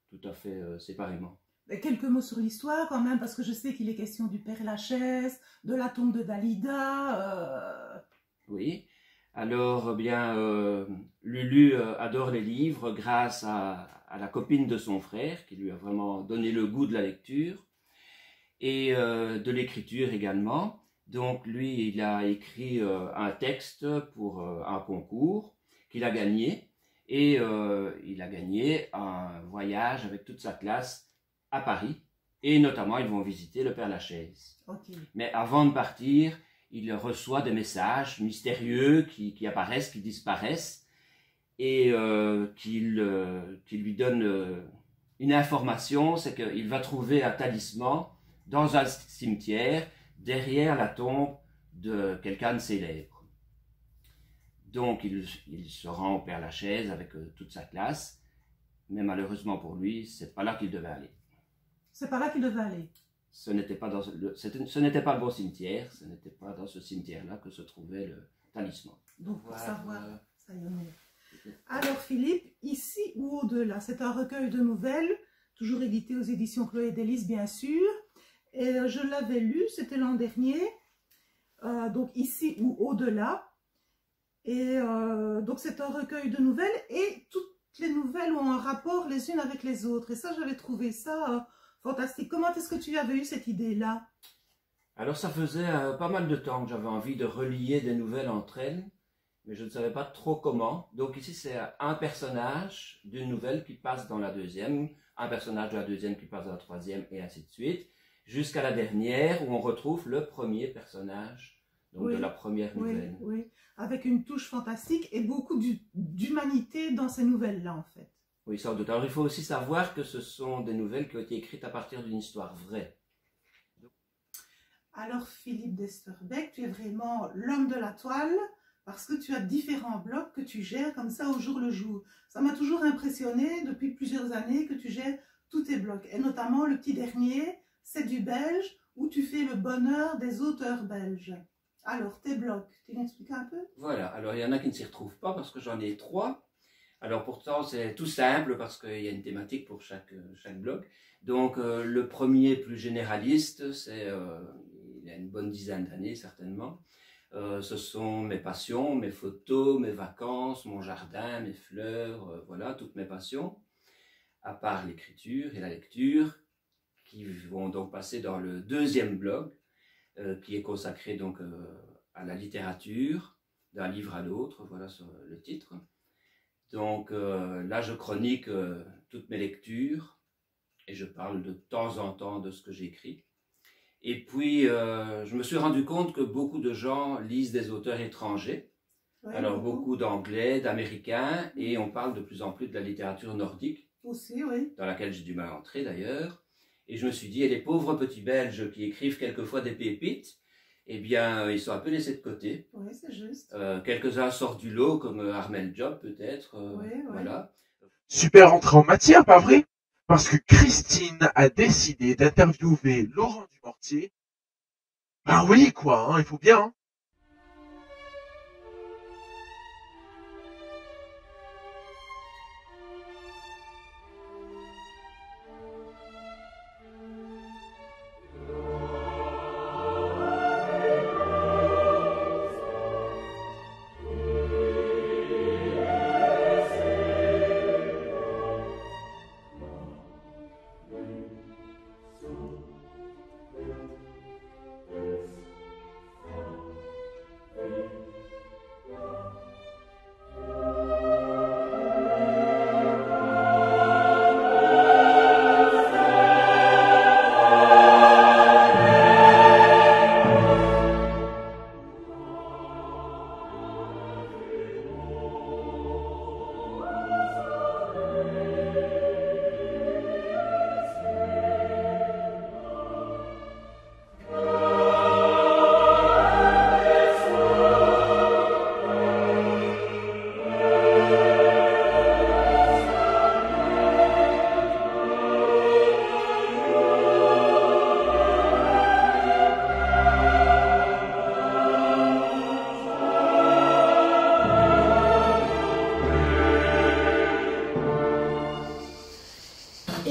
tout à fait séparément. Quelques mots sur l'histoire quand même, parce que je sais qu'il est question du Père Lachaise, de la tombe de Dalida. Oui, alors bien, Lulu adore les livres grâce à la copine de son frère, qui lui a vraiment donné le goût de la lecture, et de l'écriture également. Donc lui, il a écrit un texte pour un concours qu'il a gagné, et il a gagné un voyage avec toute sa classe à Paris, et notamment ils vont visiter le Père Lachaise. Okay. Mais avant de partir, il reçoit des messages mystérieux qui apparaissent, qui disparaissent, et qui lui donnent une information, c'est qu'il va trouver un talisman dans un cimetière, derrière la tombe de quelqu'un de célèbre. Donc il se rend au Père Lachaise avec toute sa classe, mais malheureusement pour lui, c'est pas là qu'il devait aller. C'est pas là qu'il devait aller. Ce n'était pas le bon cimetière, ce n'était pas dans ce cimetière-là que se trouvait le talisman. Donc pour savoir, ça y est. Alors Philippe, ici ou au-delà, c'est un recueil de nouvelles, toujours édité aux éditions Chloé Délices bien sûr. Et je l'avais lu, c'était l'an dernier, donc ici ou au-delà. Et donc c'est un recueil de nouvelles et toutes les nouvelles ont un rapport les unes avec les autres. Et ça, j'avais trouvé ça fantastique. Comment est-ce que tu avais eu cette idée-là? Alors ça faisait pas mal de temps que j'avais envie de relier des nouvelles entre elles, mais je ne savais pas trop comment. Donc ici c'est un personnage d'une nouvelle qui passe dans la deuxième, un personnage de la deuxième qui passe dans la troisième et ainsi de suite, jusqu'à la dernière où on retrouve le premier personnage donc de la première nouvelle. Oui, avec une touche fantastique et beaucoup d'humanité dans ces nouvelles-là en fait. Oui, sans doute. Alors il faut aussi savoir que ce sont des nouvelles qui ont été écrites à partir d'une histoire vraie. Alors Philippe d'Esterbeek, tu es vraiment l'homme de la toile parce que tu as différents blocs que tu gères comme ça au jour le jour. Ça m'a toujours impressionné depuis plusieurs années que tu gères tous tes blocs. Et notamment le petit dernier, c'est du belge où tu fais le bonheur des auteurs belges. Alors tes blocs, tu m'expliques un peu? Voilà, alors il y en a qui ne s'y retrouvent pas parce que j'en ai 3. Alors pourtant c'est tout simple parce qu'il y a une thématique pour chaque bloc. Donc le premier plus généraliste, il a une bonne dizaine d'années certainement. Ce sont mes passions, mes photos, mes vacances, mon jardin, mes fleurs, voilà, toutes mes passions, à part l'écriture et la lecture, qui vont donc passer dans le deuxième bloc, qui est consacré donc à la littérature, d'un livre à l'autre, voilà le titre. Donc là, je chronique toutes mes lectures et je parle de temps en temps de ce que j'écris. Et puis, je me suis rendu compte que beaucoup de gens lisent des auteurs étrangers, alors beaucoup d'anglais, d'américains, et on parle de plus en plus de la littérature nordique, aussi, oui, dans laquelle j'ai du mal à entrer d'ailleurs. Et je me suis dit, et les pauvres petits Belges qui écrivent quelquefois des pépites, eh bien, ils sont un peu laissés de côté. Oui, c'est juste. Quelques-uns sortent du lot, comme Armel Job peut-être, voilà. Super entrée en matière, pas vrai? Parce que Christine a décidé d'interviewer Laurent Dumortier. Bah oui, quoi, hein, il faut bien. Hein.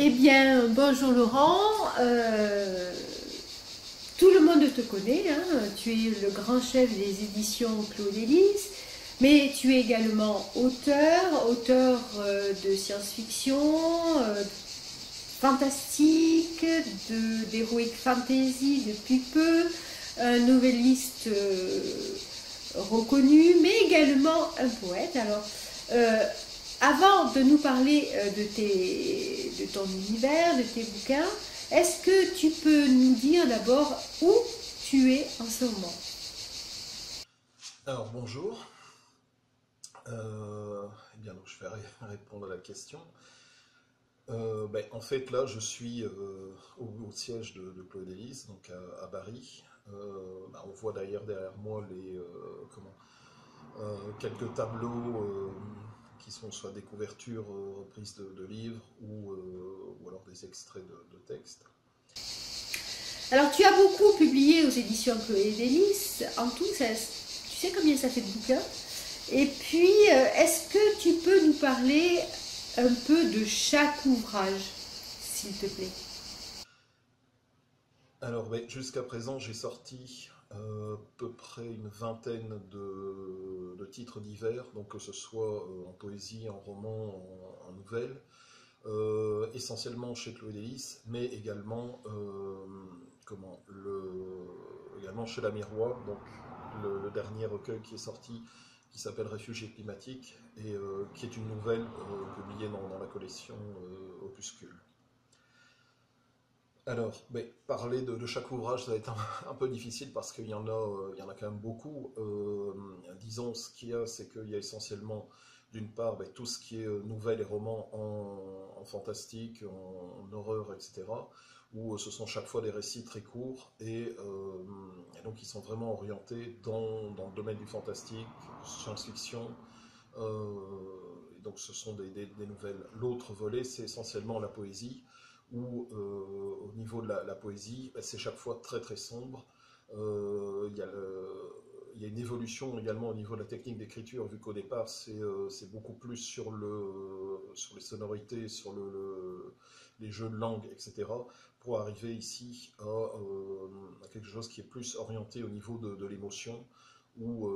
Eh bien, bonjour Laurent. Tout le monde te connaît, hein. Tu es le grand chef des éditions Claude Élise, mais tu es également auteur de science-fiction, fantastique, d'heroic fantasy depuis peu, un novelliste reconnu, mais également un poète. Alors, avant de nous parler de ton univers, de tes bouquins, est-ce que tu peux nous dire d'abord où tu es en ce moment? Alors bonjour. Eh bien, donc, je vais répondre à la question. En fait, là, je suis au siège de Claude Élise, donc à Bari. On voit d'ailleurs derrière moi quelques tableaux qui sont soit des couvertures reprises de livres ou alors des extraits de textes. Alors, tu as beaucoup publié aux éditions Claude Élise. En tout, tu sais combien ça fait de bouquins? Et puis, est-ce que tu peux nous parler un peu de chaque ouvrage, s'il te plaît? Alors, jusqu'à présent, j'ai sorti à peu près une vingtaine de titres divers, donc que ce soit en poésie, en roman, en nouvelle, essentiellement chez Claude Élise, mais également, également chez La Miroir, donc le dernier recueil qui est sorti, qui s'appelle Réfugiés climatiques, et qui est une nouvelle publiée dans la collection Opuscule. Alors, parler de chaque ouvrage, ça va être un peu difficile parce qu'il y en a quand même beaucoup. Disons, ce qu'il y a, c'est qu'il y a essentiellement, d'une part, tout ce qui est nouvelles et romans en fantastique, en horreur, etc., où ce sont chaque fois des récits très courts et donc ils sont vraiment orientés dans le domaine du fantastique, science-fiction. Donc ce sont des nouvelles. L'autre volet, c'est essentiellement la poésie, où au niveau de la poésie, c'est chaque fois très très sombre. Il y a une évolution également au niveau de la technique d'écriture, vu qu'au départ c'est beaucoup plus sur les sonorités, sur les jeux de langue, etc., pour arriver ici à quelque chose qui est plus orienté au niveau de l'émotion, où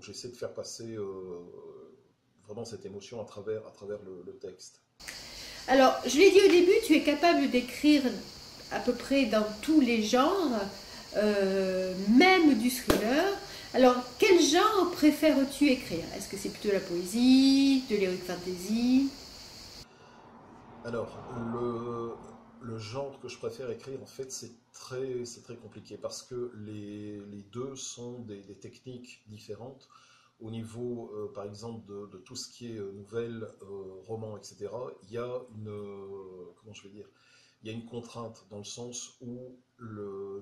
j'essaie de faire passer vraiment cette émotion à travers le texte. Alors, je l'ai dit au début, tu es capable d'écrire à peu près dans tous les genres, même du thriller. Alors, quel genre préfères-tu écrire? Est-ce que c'est plutôt la poésie, de l'heroic fantasy? Alors, le genre que je préfère écrire, en fait, c'est très compliqué parce que les deux sont des techniques différentes. Au niveau, par exemple, de tout ce qui est nouvelles, romans, etc., il y a il y a une contrainte dans le sens où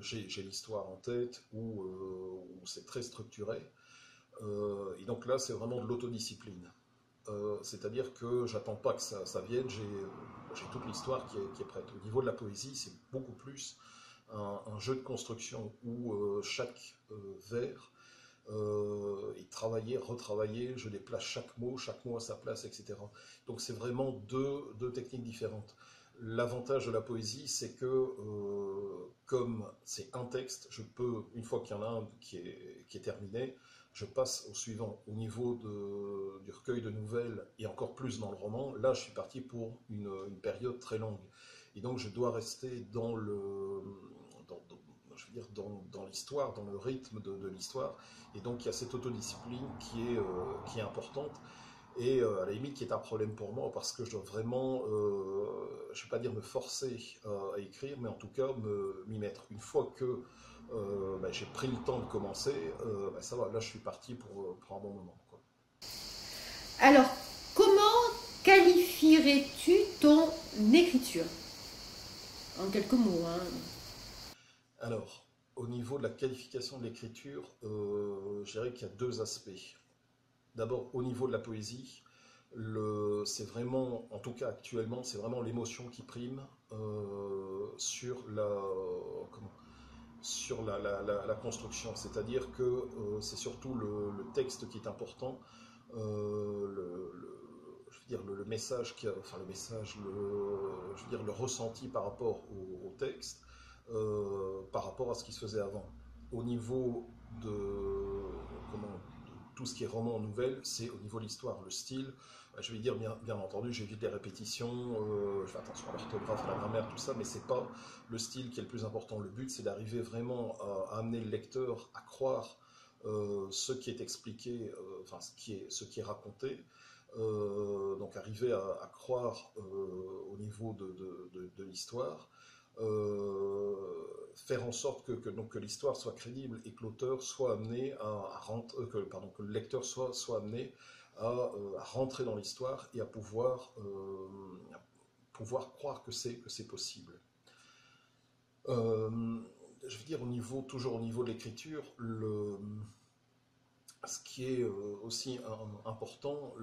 j'ai l'histoire en tête, où c'est très structuré. Et donc là, c'est vraiment de l'autodiscipline. C'est-à-dire que j'attends pas que ça vienne, j'ai toute l'histoire qui est prête. Au niveau de la poésie, c'est beaucoup plus un jeu de construction où chaque vers et travailler, retravailler, je déplace chaque mot à sa place, etc. Donc c'est vraiment deux techniques différentes. L'avantage de la poésie, c'est que comme c'est un texte, je peux, une fois qu'il y en a un qui est terminé, je passe au suivant. Au niveau du recueil de nouvelles, et encore plus dans le roman, là je suis parti pour une période très longue. Et donc je dois rester dans l'histoire, dans le rythme de l'histoire. Et donc il y a cette autodiscipline qui est importante et à la limite qui est un problème pour moi parce que je dois vraiment, je ne vais pas dire me forcer à écrire, mais en tout cas m'y mettre. Une fois que j'ai pris le temps de commencer, ça va, là je suis parti pour un bon moment, quoi. Alors, comment qualifierais-tu ton écriture? En quelques mots, hein. Alors, au niveau de la qualification de l'écriture, je dirais qu'il y a deux aspects. D'abord, au niveau de la poésie, c'est vraiment, en tout cas actuellement, c'est vraiment l'émotion qui prime sur la construction. C'est-à-dire que c'est surtout le texte qui est important, je veux veux dire, le message, enfin le message, je veux dire, le ressenti par rapport au texte, par rapport à ce qui se faisait avant. Au niveau de tout ce qui est roman, nouvelle, c'est au niveau de l'histoire, le style. Je vais dire, bien entendu, j'évite les répétitions, je fais attention à l'orthographe, à la grammaire, tout ça, mais c'est pas le style qui est le plus important. Le but, c'est d'arriver vraiment à amener le lecteur à croire ce qui est expliqué, enfin ce qui est raconté. Donc arriver à croire au niveau de l'histoire, faire en sorte que l'histoire soit crédible et que l'auteur soit amené que le lecteur soit amené à rentrer dans l'histoire et à pouvoir croire que c'est possible. Je veux dire, toujours au niveau de l'écriture, ce qui est aussi important,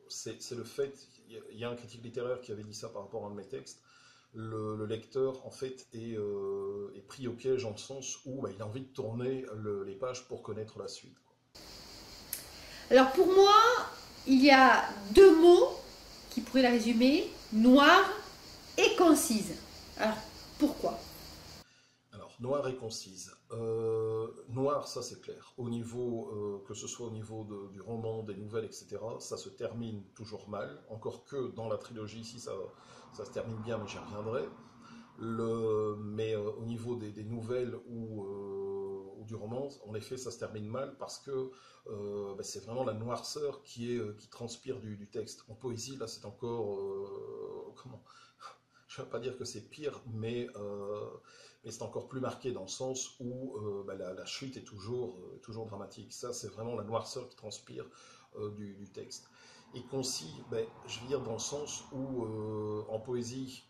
c'est le fait, il y a un critique littéraire qui avait dit ça par rapport à un de mes textes, le lecteur en fait est pris au piège en le sens où il a envie de tourner les pages pour connaître la suite. Alors pour moi, il y a deux mots qui pourraient la résumer, noire et concise. Alors pourquoi ? Alors, noire et concise. Noir, ça c'est clair. Au niveau, que ce soit au niveau du roman, des nouvelles, etc., ça se termine toujours mal. Encore que dans la trilogie, ici, ça se termine bien, mais j'y reviendrai. Mais au niveau des nouvelles ou du roman, en effet, ça se termine mal parce que c'est vraiment la noirceur qui transpire du texte. En poésie, là, c'est encore... je ne vais pas dire que c'est pire, mais c'est encore plus marqué dans le sens où la chute est toujours dramatique. Ça, c'est vraiment la noirceur qui transpire du texte. Et concis, je veux dire dans le sens où en poésie,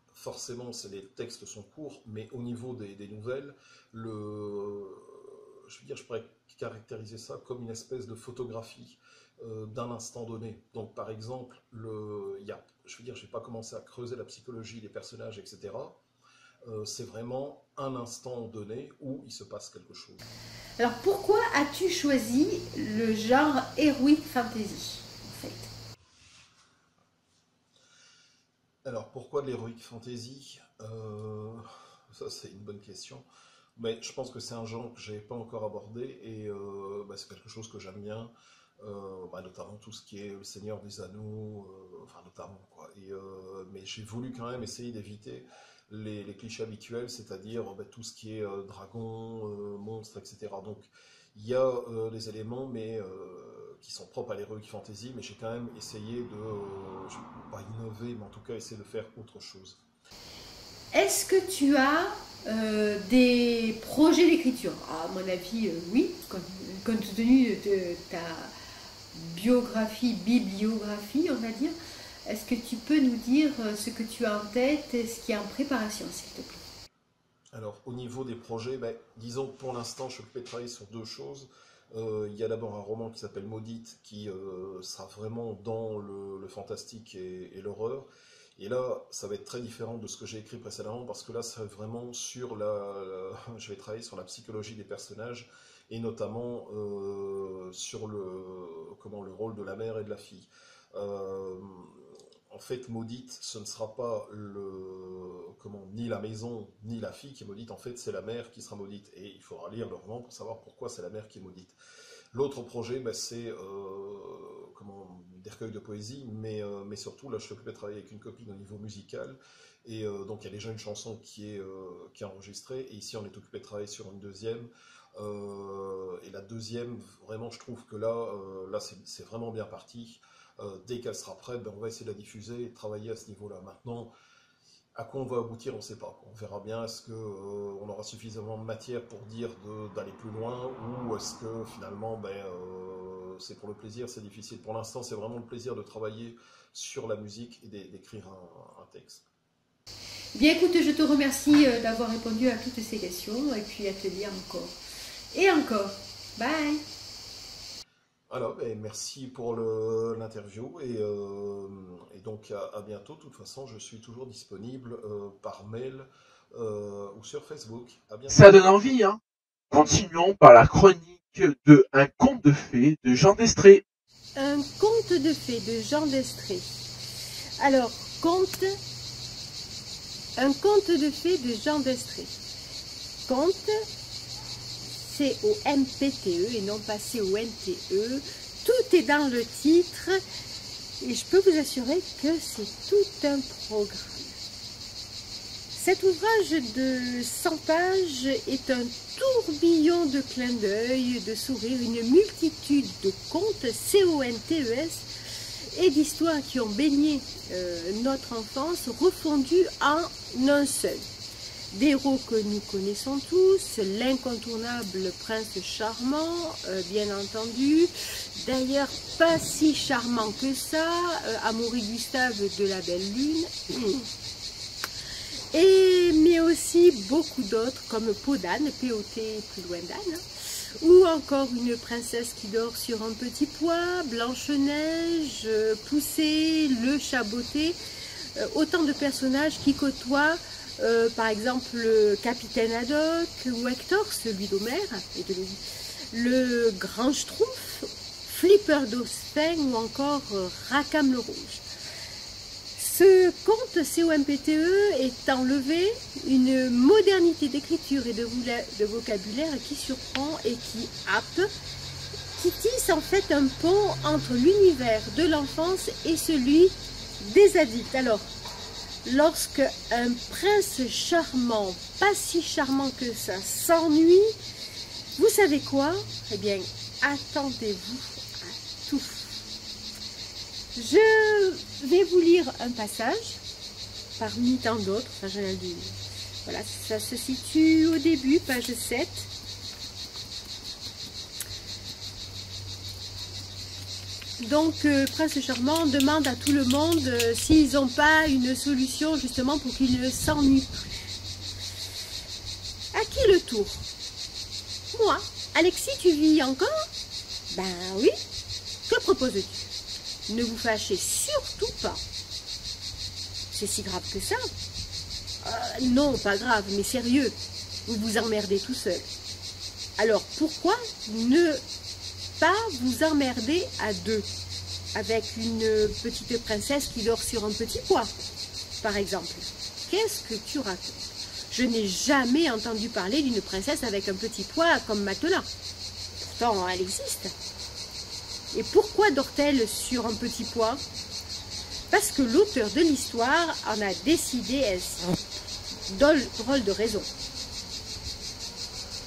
forcément, les textes sont courts, mais au niveau des nouvelles, je pourrais caractériser ça comme une espèce de photographie d'un instant donné. Donc, par exemple, je vais pas commencer à creuser la psychologie des personnages, etc. C'est vraiment un instant donné où il se passe quelque chose. Alors, pourquoi as-tu choisi le genre heroic fantasy, en fait ? Alors, pourquoi de l'heroic fantasy ? Ça, c'est une bonne question. Mais je pense que c'est un genre que je n'avais pas encore abordé et c'est quelque chose que j'aime bien. Notamment tout ce qui est le Seigneur des Anneaux, notamment quoi. Mais j'ai voulu quand même essayer d'éviter les clichés habituels, c'est-à-dire tout ce qui est dragon, monstre, etc. Donc il y a des éléments mais qui sont propres à l'heroic fantasy, mais j'ai quand même essayé de, je ne peux pas innover, mais en tout cas essayer de faire autre chose. Est-ce que tu as des projets d'écriture ? À mon avis, oui, compte tenu de ta bibliographie, on va dire. Est-ce que tu peux nous dire ce que tu as en tête et ce qui est en préparation, s'il te plaît ? Alors, au niveau des projets, disons que pour l'instant, je peux travailler sur deux choses. Il y a d'abord un roman qui s'appelle Maudite, qui sera vraiment dans le fantastique et l'horreur. Et là, ça va être très différent de ce que j'ai écrit précédemment, parce que là, c'est vraiment sur je vais travailler sur la psychologie des personnages, et notamment sur le rôle de la mère et de la fille. En fait, Maudite, ce ne sera pas ni la maison, ni la fille qui est maudite, en fait, c'est la mère qui sera maudite. Et il faudra lire le roman pour savoir pourquoi c'est la mère qui est maudite. L'autre projet, c'est des recueils de poésie, mais surtout, là, je suis occupé de travailler avec une copine au niveau musical. Et donc, il y a déjà une chanson qui est enregistrée. Et ici, on est occupé de travailler sur une deuxième. Et la deuxième, vraiment, je trouve que là c'est vraiment bien parti. Dès qu'elle sera prête, on va essayer de la diffuser et de travailler à ce niveau-là. Maintenant, à quoi on va aboutir, on ne sait pas. On verra bien, est-ce qu'on aura suffisamment de matière pour dire d'aller plus loin, ou est-ce que finalement, c'est pour le plaisir, c'est difficile. Pour l'instant, c'est vraiment le plaisir de travailler sur la musique et d'écrire un texte. Bien écoute, je te remercie d'avoir répondu à toutes ces questions, et puis à te dire encore. Et encore. Bye. Alors, merci pour l'interview et donc à bientôt. De toute façon, je suis toujours disponible par mail ou sur Facebook. À bientôt. Ça donne envie, hein. Continuons par la chronique de Un conte de fées de Jean d'Estrées. un conte de fées de Jean d'Estrée. Alors, un conte de fées de Jean d'Estrée. Conte, C-O-M-P-T-E et non pas C-O-N-T-E. Tout est dans le titre et je peux vous assurer que c'est tout un programme. Cet ouvrage de 100 pages est un tourbillon de clins d'œil, de sourires, une multitude de contes, C-O-N-T-E-S, et d'histoires qui ont baigné notre enfance, refondues en un seul. Des héros que nous connaissons tous, l'incontournable prince charmant, bien entendu, d'ailleurs pas si charmant que ça, Amaury Gustave de la Belle Lune, mais aussi beaucoup d'autres comme Peau d'âne, P-O-T plus loin d'âne, ou encore une princesse qui dort sur un petit pois, Blanche-Neige, Poussée, le Chaboté, autant de personnages qui côtoient par exemple le capitaine Haddock ou Hector, celui d'Homère, le grand Schtroumpf, Flipper d'Osphène ou encore Rackham le Rouge. Ce conte COMPTE est enlevé une modernité d'écriture et de vocabulaire qui surprend et qui happe, qui tisse en fait un pont entre l'univers de l'enfance et celui des adultes. Alors, lorsque un prince charmant, pas si charmant que ça, s'ennuie, vous savez quoi? Eh bien, attendez-vous à tout. Je vais vous lire un passage, parmi tant d'autres, voilà, ça se situe au début, page 7. Donc, Prince Charmant demande à tout le monde s'ils n'ont pas une solution justement pour qu'ils ne s'ennuient plus. À qui le tour? Moi. Alexis, tu vis encore? Ben oui. Que proposes-tu? Ne vous fâchez surtout pas. C'est si grave que ça? Non, pas grave, mais sérieux. Vous vous emmerdez tout seul. Alors, pourquoi ne pas vous emmerder à deux, avec une petite princesse qui dort sur un petit pois, par exemple? Qu'est-ce que tu racontes? Je n'ai jamais entendu parler d'une princesse avec un petit pois comme matelas. Pourtant, elle existe. Et pourquoi dort-elle sur un petit pois? Parce que l'auteur de l'histoire en a décidé ainsi. Drôle de raison.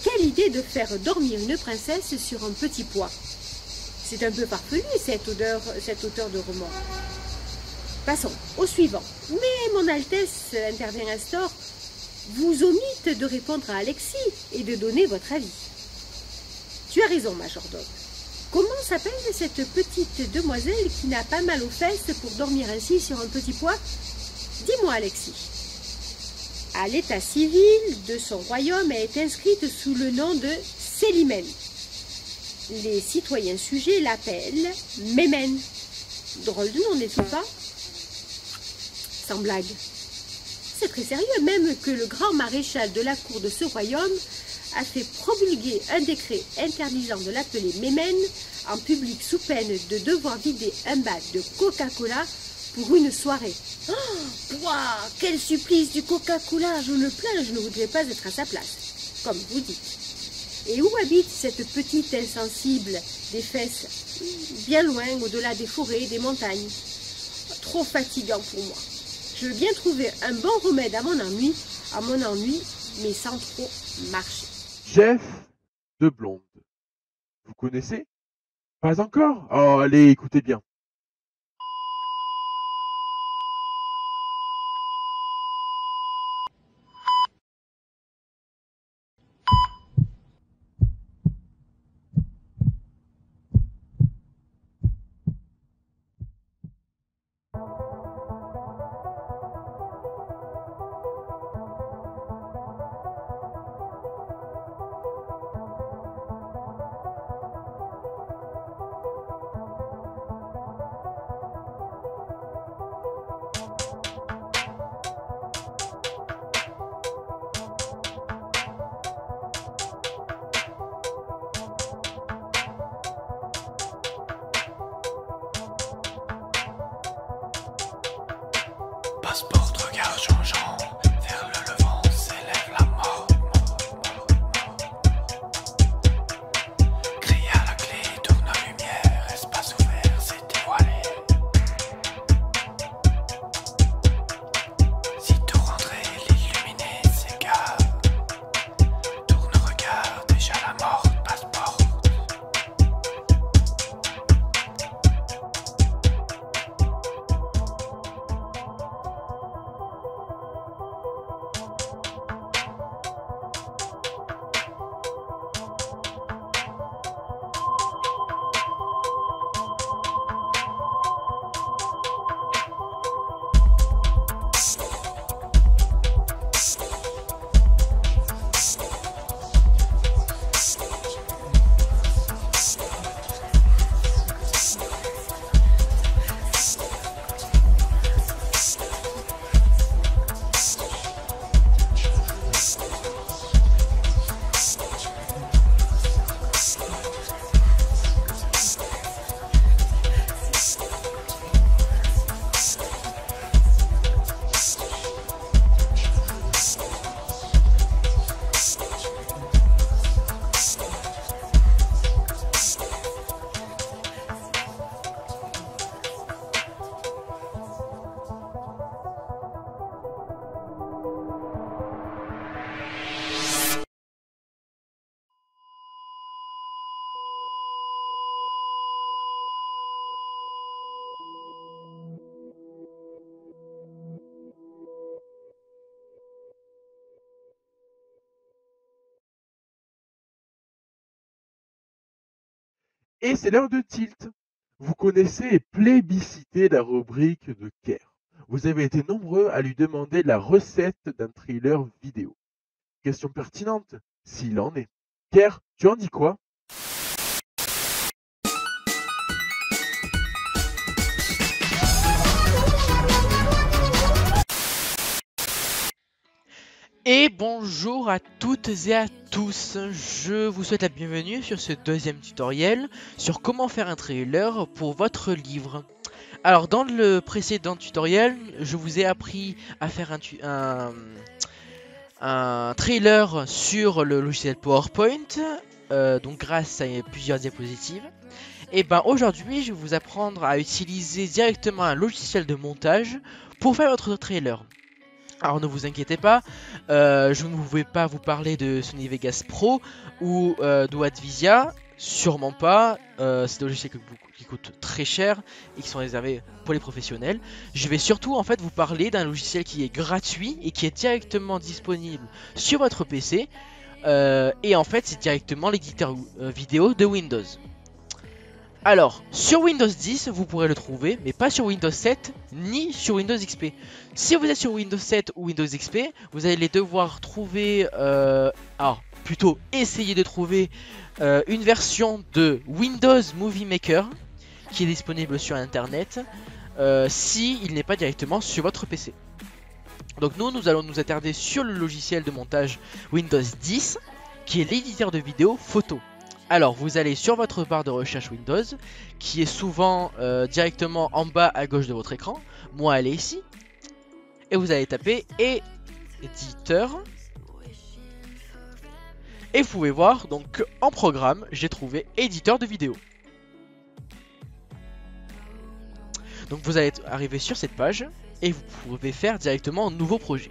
Quelle idée de faire dormir une princesse sur un petit pois? C'est un peu farfelu cet auteur de roman. Passons au suivant. Mais mon Altesse, intervient Astor, vous omite de répondre à Alexis et de donner votre avis. Tu as raison, majordome. Comment s'appelle cette petite demoiselle qui n'a pas mal aux fesses pour dormir ainsi sur un petit pois? Dis-moi, Alexis. À l'état civil de son royaume, elle est inscrite sous le nom de Célimène. Les citoyens sujets l'appellent Mémène. Drôle de nom, n'est-ce pas? Sans blague. C'est très sérieux, même que le grand maréchal de la cour de ce royaume a fait promulguer un décret interdisant de l'appeler Mémène en public sous peine de devoir vider un bac de Coca-Cola pour une soirée. Oh, ouah, quel supplice du Coca-Cola! Je me plains, je ne voudrais pas être à sa place, comme vous dites. Et où habite cette petite insensible des fesses? Bien loin, au-delà des forêts et des montagnes. Trop fatigant pour moi. Je veux bien trouver un bon remède à mon ennui, mais sans trop marcher. Jeff de Blonde. Vous connaissez? Pas encore? Oh, allez, écoutez bien. Passeporte, regard changeant, vers le levant s'élève la mort. Crie à la clé, tourne lumière, espace ouvert s'est dévoilé. Si tout rentrait, l'illuminé s'égare. Tourne regard, déjà la mort passeport. Et c'est l'heure de Tilt. Vous connaissez et plébiscitez la rubrique de Ker. Vous avez été nombreux à lui demander la recette d'un trailer vidéo. Question pertinente, s'il en est. Ker, tu en dis quoi? Et bonjour à toutes et à tous, je vous souhaite la bienvenue sur ce deuxième tutoriel sur comment faire un trailer pour votre livre. Alors dans le précédent tutoriel, je vous ai appris à faire un trailer sur le logiciel PowerPoint, donc grâce à plusieurs diapositives. Et ben aujourd'hui je vais vous apprendre à utiliser directement un logiciel de montage pour faire votre trailer. Alors ne vous inquiétez pas, je ne vais pas vous parler de Sony Vegas Pro ou d'Audvisia, sûrement pas, c'est des logiciels qui coûtent très cher et qui sont réservés pour les professionnels. Je vais surtout en fait vous parler d'un logiciel qui est gratuit et qui est directement disponible sur votre PC, et en fait c'est directement l'éditeur vidéo de Windows. Alors, sur Windows 10, vous pourrez le trouver, mais pas sur Windows 7, ni sur Windows XP. Si vous êtes sur Windows 7 ou Windows XP, vous allez devoir trouver, plutôt essayer de trouver une version de Windows Movie Maker, qui est disponible sur Internet, s'il n'est pas directement sur votre PC. Donc nous allons nous attarder sur le logiciel de montage Windows 10, qui est l'éditeur de vidéo photo. Alors vous allez sur votre barre de recherche Windows, qui est souvent directement en bas à gauche de votre écran. Moi elle est ici. Et vous allez taper éditeur. Et vous pouvez voir, donc en programme, j'ai trouvé éditeur de vidéo. Donc vous allez arriver sur cette page et vous pouvez faire directement un nouveau projet.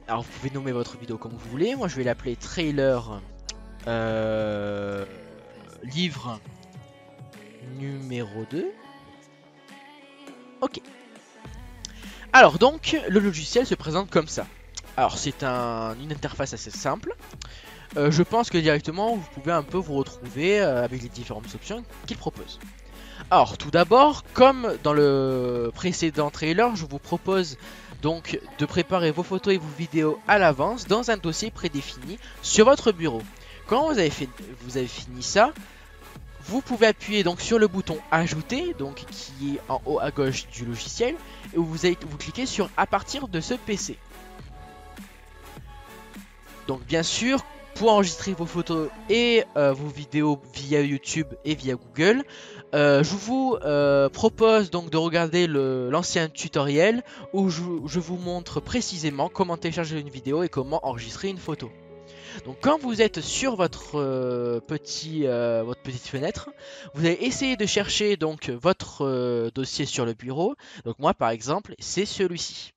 Alors vous pouvez nommer votre vidéo comme vous voulez. Moi je vais l'appeler trailer livre numéro 2. Ok. Alors donc le logiciel se présente comme ça. Alors c'est une interface assez simple. Je pense que directement vous pouvez un peu vous retrouver avec les différentes options qu'il propose. Alors tout d'abord, comme dans le précédent trailer, je vous propose donc de préparer vos photos et vos vidéos à l'avance dans un dossier prédéfini sur votre bureau. Quand vous avez fini ça, vous pouvez appuyer donc sur le bouton ajouter, donc qui est en haut à gauche du logiciel, et vous cliquez sur à partir de ce PC. Donc bien sûr, pour enregistrer vos photos et vos vidéos via YouTube et via Google, je vous propose donc de regarder l'ancien tutoriel où je vous montre précisément comment télécharger une vidéo et comment enregistrer une photo. Donc quand vous êtes sur votre petite fenêtre, vous allez essayer de chercher donc votre dossier sur le bureau. Donc moi par exemple c'est celui-ci.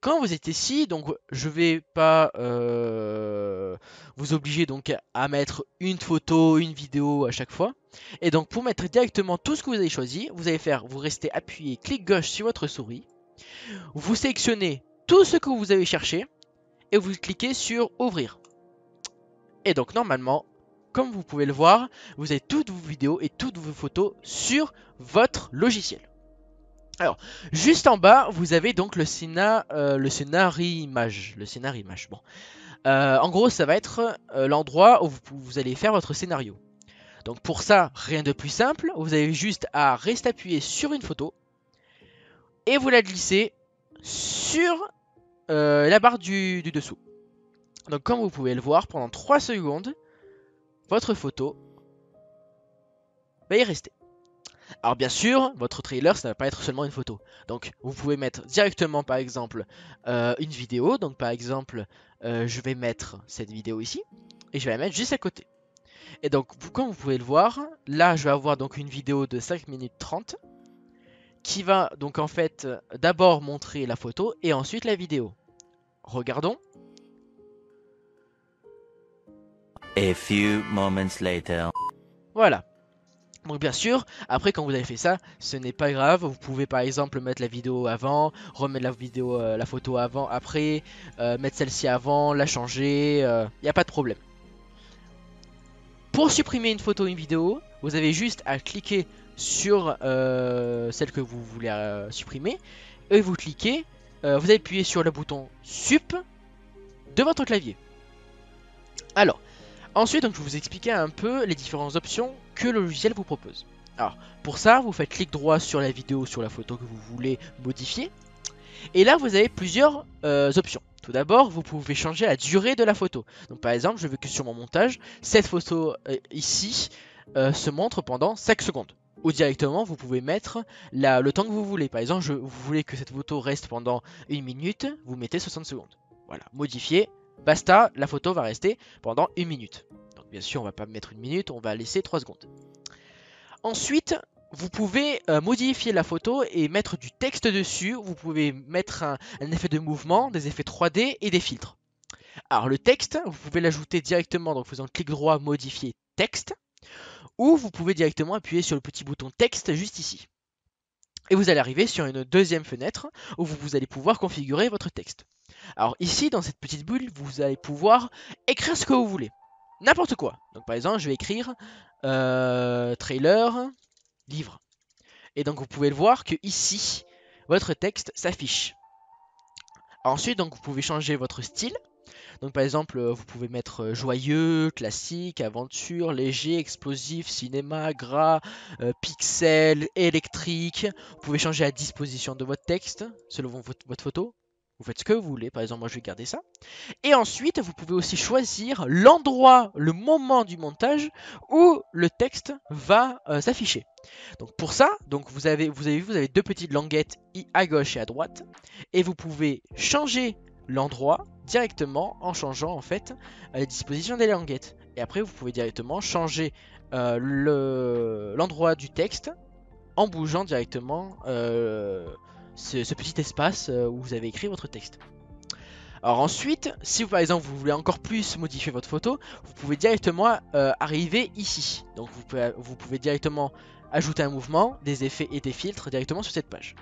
Quand vous êtes ici, donc je vais pas vous obliger donc à mettre une photo, une vidéo à chaque fois. Et donc pour mettre directement tout ce que vous avez choisi, vous restez appuyé clic gauche sur votre souris, vous sélectionnez tout ce que vous avez cherché et vous cliquez sur ouvrir. Et donc normalement, comme vous pouvez le voir, vous avez toutes vos vidéos et toutes vos photos sur votre logiciel. Alors, juste en bas, vous avez donc le scénar image. Bon. En gros, ça va être l'endroit où vous allez faire votre scénario. Donc pour ça, rien de plus simple. Vous avez juste à rester appuyé sur une photo et vous la glissez sur la barre du dessous. Donc comme vous pouvez le voir, pendant 3 secondes, votre photo va y rester. Alors bien sûr, votre trailer, ça ne va pas être seulement une photo. Donc vous pouvez mettre directement par exemple une vidéo. Donc par exemple, je vais mettre cette vidéo ici et je vais la mettre juste à côté. Et donc comme vous pouvez le voir, là je vais avoir donc une vidéo de 5 minutes 30 qui va donc en fait d'abord montrer la photo et ensuite la vidéo. Regardons. A few moments later. Voilà. Donc bien sûr, après quand vous avez fait ça, ce n'est pas grave. Vous pouvez par exemple mettre la vidéo avant, remettre la photo avant, après, mettre celle-ci avant, la changer, il n'y a pas de problème. Pour supprimer une photo ou une vidéo, vous avez juste à cliquer sur celle que vous voulez supprimer et vous cliquez, vous appuyez sur le bouton Sup de votre clavier. Alors, ensuite, donc, je vais vous expliquer un peu les différentes options que le logiciel vous propose. Alors, pour ça, vous faites clic droit sur la vidéo, sur la photo que vous voulez modifier. Et là, vous avez plusieurs options. Tout d'abord, vous pouvez changer la durée de la photo. Donc, par exemple, je veux que sur mon montage, cette photo ici se montre pendant 5 secondes. Ou directement, vous pouvez mettre le temps que vous voulez. Par exemple, vous voulez que cette photo reste pendant 1 minute, vous mettez 60 secondes. Voilà, modifier. Basta, la photo va rester pendant 1 minute. Donc bien sûr, on va pas mettre 1 minute, on va laisser 3 secondes. Ensuite, vous pouvez modifier la photo et mettre du texte dessus. Vous pouvez mettre un effet de mouvement, des effets 3D et des filtres. Alors le texte, vous pouvez l'ajouter directement en faisant clic droit, modifier texte. Ou vous pouvez directement appuyer sur le petit bouton texte juste ici. Et vous allez arriver sur une deuxième fenêtre où vous allez pouvoir configurer votre texte. Alors ici, dans cette petite bulle, vous allez pouvoir écrire ce que vous voulez. N'importe quoi. Donc par exemple, je vais écrire trailer, livre. Et donc vous pouvez le voir que ici, votre texte s'affiche. Ensuite, donc vous pouvez changer votre style. Donc par exemple, vous pouvez mettre joyeux, classique, aventure, léger, explosif, cinéma, gras, pixel, électrique. Vous pouvez changer la disposition de votre texte selon votre photo. Vous faites ce que vous voulez, par exemple moi je vais garder ça. Et ensuite vous pouvez aussi choisir l'endroit, le moment du montage où le texte va s'afficher. Donc pour ça, donc vous avez deux petites languettes à gauche et à droite. Et vous pouvez changer l'endroit directement en changeant en fait la disposition des languettes. Et après vous pouvez directement changer l'endroit du texte en bougeant directement ce petit espace où vous avez écrit votre texte. Alors ensuite, si par exemple vous voulez encore plus modifier votre photo, vous pouvez directement arriver ici. Donc vous pouvez directement ajouter un mouvement, des effets et des filtres directement sur cette page.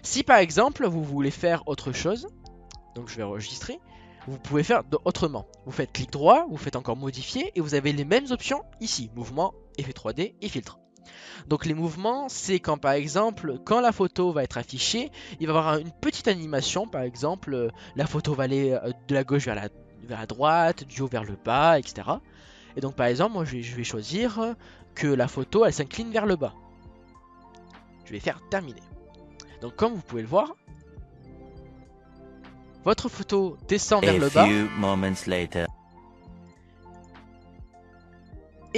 Si par exemple vous voulez faire autre chose, donc je vais enregistrer, vous pouvez faire autrement. Vous faites clic droit, vous faites encore modifier et vous avez les mêmes options ici, mouvement, effet 3D et filtre. Donc les mouvements, c'est quand par exemple, quand la photo va être affichée, il va y avoir une petite animation, par exemple, la photo va aller de la gauche vers la droite, du haut vers le bas, etc. Et donc par exemple, moi je vais choisir que la photo, elle s'incline vers le bas. Je vais faire terminer. Donc comme vous pouvez le voir, votre photo descend vers le bas.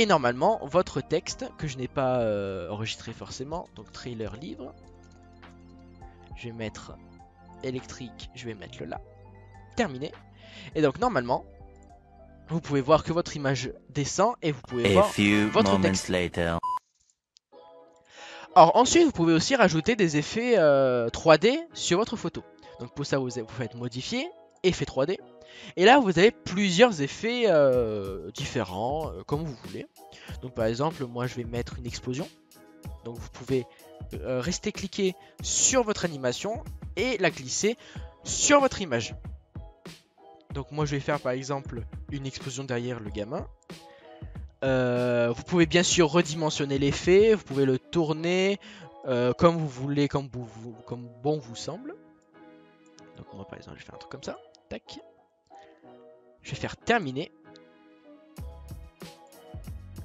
Et normalement, votre texte, que je n'ai pas enregistré forcément, donc trailer livre, je vais mettre électrique, je vais mettre le là, terminé. Et donc normalement, vous pouvez voir que votre image descend et vous pouvez voir votre texte. Later. Alors ensuite, vous pouvez aussi rajouter des effets 3D sur votre photo. Donc pour ça, vous faites modifier, effet 3D. Et là, vous avez plusieurs effets différents, comme vous voulez. Donc par exemple, moi je vais mettre une explosion. Donc vous pouvez rester cliquer sur votre animation et la glisser sur votre image. Donc moi je vais faire par exemple une explosion derrière le gamin. Vous pouvez bien sûr redimensionner l'effet, vous pouvez le tourner comme vous voulez, comme bon vous semble. Donc moi par exemple je vais faire un truc comme ça. Tac. Je vais faire terminer.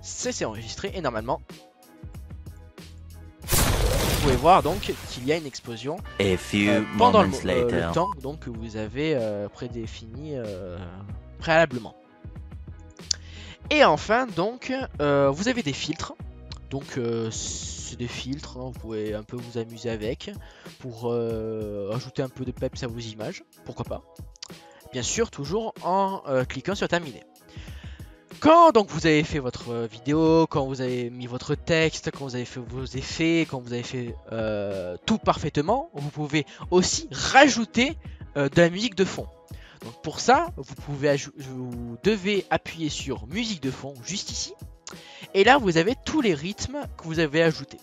C'est enregistré et normalement vous pouvez voir donc qu'il y a une explosion pendant le temps donc, que vous avez prédéfini préalablement. Et enfin donc vous avez des filtres. Donc c'est des filtres, hein, vous pouvez un peu vous amuser avec pour ajouter un peu de peps à vos images, pourquoi pas. Bien sûr toujours en cliquant sur terminer. Quand donc vous avez fait votre vidéo, quand vous avez mis votre texte, quand vous avez fait vos effets, quand vous avez fait tout parfaitement, vous pouvez aussi rajouter de la musique de fond. Donc pour ça, vous devez appuyer sur musique de fond juste ici. Et là, vous avez tous les rythmes que vous avez ajoutés.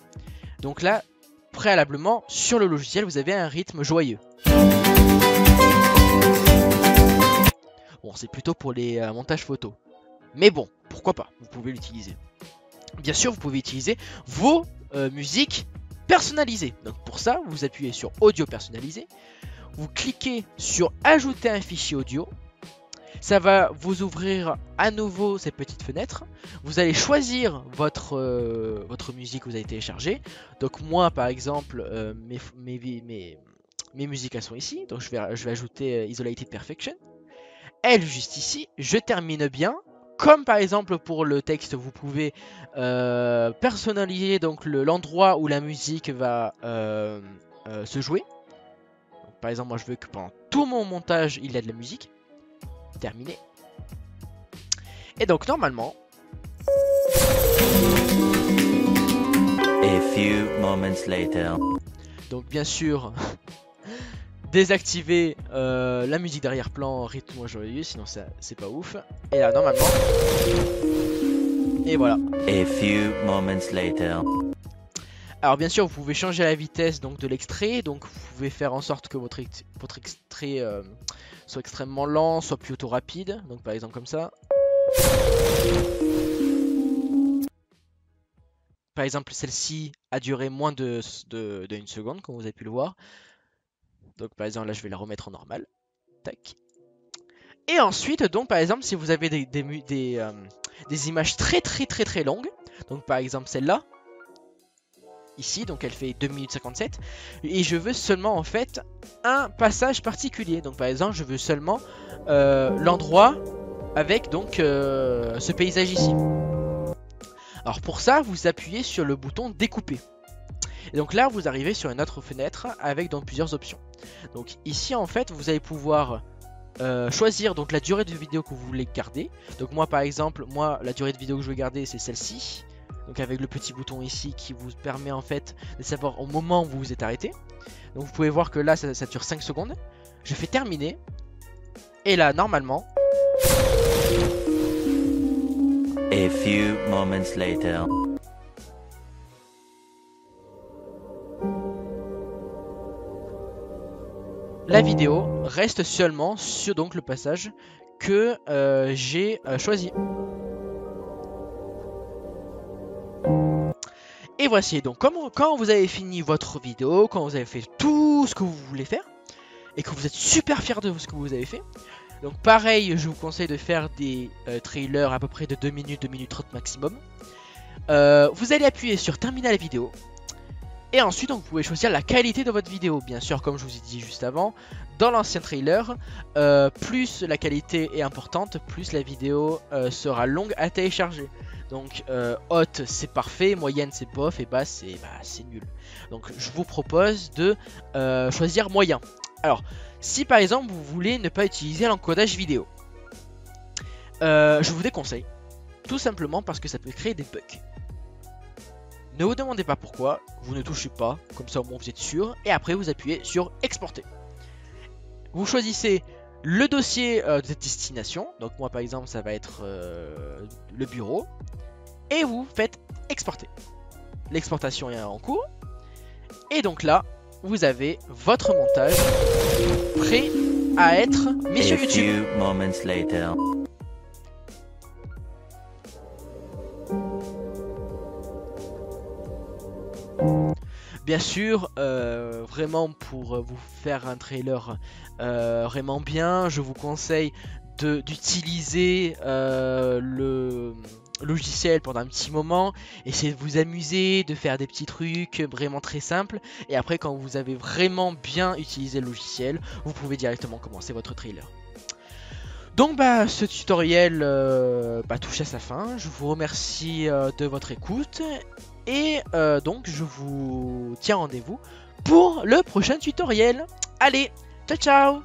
Donc là, préalablement, sur le logiciel, vous avez un rythme joyeux. Bon, c'est plutôt pour les montages photos. Mais bon, pourquoi pas, vous pouvez l'utiliser. Bien sûr, vous pouvez utiliser vos musiques personnalisées. Donc pour ça, vous appuyez sur audio personnalisé. Vous cliquez sur ajouter un fichier audio. Ça va vous ouvrir à nouveau ces petites fenêtres. Vous allez choisir votre musique que vous avez téléchargée. Donc moi par exemple, mes musiques elles sont ici. Donc je vais ajouter Isolated Perfection. Elle juste ici, je termine bien. Comme par exemple pour le texte, vous pouvez personnaliser donc l'endroit où la musique va se jouer. Donc, par exemple, moi je veux que pendant tout mon montage, il y a de la musique. Terminé. Et donc normalement. A few moments later. Donc bien sûr. Désactiver la musique d'arrière-plan rythme joyeux, sinon c'est pas ouf. Et là normalement. Et voilà. A few moments later. Alors bien sûr vous pouvez changer la vitesse donc de l'extrait, donc vous pouvez faire en sorte que votre extrait soit extrêmement lent, soit plutôt rapide, donc par exemple comme ça. Par exemple celle-ci a duré moins de 1 seconde comme vous avez pu le voir. Donc par exemple là je vais la remettre en normal. Tac. Et ensuite donc par exemple si vous avez des images très longues, donc par exemple celle-là, ici donc elle fait 2 minutes 57, et je veux seulement en fait un passage particulier. Donc par exemple je veux seulement l'endroit avec donc ce paysage ici. Alors pour ça vous appuyez sur le bouton découper. Et donc là vous arrivez sur une autre fenêtre avec donc plusieurs options. Donc ici en fait vous allez pouvoir choisir donc la durée de vidéo que vous voulez garder. Donc moi par exemple, la durée de vidéo que je veux garder c'est celle-ci. Donc avec le petit bouton ici qui vous permet en fait de savoir au moment où vous vous êtes arrêté. Donc vous pouvez voir que là ça dure 5 secondes. Je fais terminer. Et là normalement. A few moments later. La vidéo reste seulement sur donc le passage que j'ai choisi. Et voici donc quand vous avez fini votre vidéo, quand vous avez fait tout ce que vous voulez faire et que vous êtes super fier de ce que vous avez fait. Donc pareil, je vous conseille de faire des trailers à peu près de 2 minutes 30 maximum. Vous allez appuyer sur terminer la vidéo. Et ensuite, donc, vous pouvez choisir la qualité de votre vidéo. Bien sûr, comme je vous ai dit juste avant, dans l'ancien trailer, plus la qualité est importante, plus la vidéo sera longue à télécharger. Donc haute c'est parfait, moyenne c'est bof et basse c'est nul. Donc je vous propose de choisir moyen. Alors si par exemple vous voulez ne pas utiliser l'encodage vidéo, je vous déconseille. Tout simplement parce que ça peut créer des bugs. Ne vous demandez pas pourquoi, vous ne touchez pas, comme ça au moins vous êtes sûr. Et après vous appuyez sur exporter. Vous choisissez le dossier de destination. Donc moi par exemple ça va être le bureau. Et vous faites exporter. L'exportation est en cours. Et donc là, vous avez votre montage prêt à être mis sur YouTube. A few moments later. Bien sûr, vraiment pour vous faire un trailer vraiment bien, je vous conseille d'utiliser le logiciel pendant un petit moment, essayez de vous amuser, de faire des petits trucs vraiment très simples, et après quand vous avez vraiment bien utilisé le logiciel, vous pouvez directement commencer votre trailer. Donc ce tutoriel touche à sa fin, je vous remercie de votre écoute, et donc je vous tiens rendez-vous pour le prochain tutoriel. Allez, ciao ciao.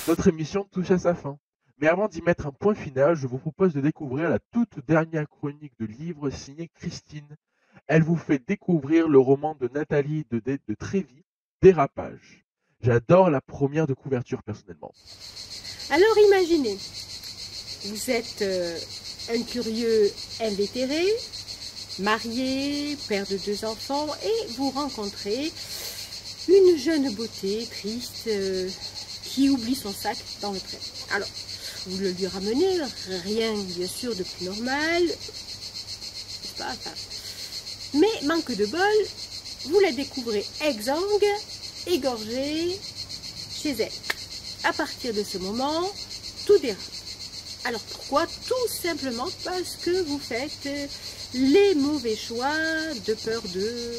Notre émission touche à sa fin. Mais avant d'y mettre un point final, je vous propose de découvrir la toute dernière chronique de livre signée Christine. Elle vous fait découvrir le roman de Nathalie de Trévis, Dérapage. J'adore la première de couverture personnellement. Alors imaginez, vous êtes un curieux invétéré, marié, père de 2 enfants, et vous rencontrez une jeune beauté triste qui oublie son sac dans le train. Alors, vous le lui ramenez, rien bien sûr de plus normal, c'est pas ça. Mais manque de bol, vous la découvrez exsangue, égorgée chez elle. À partir de ce moment, tout dérape. Alors pourquoi? Tout simplement parce que vous faites les mauvais choix de peur de...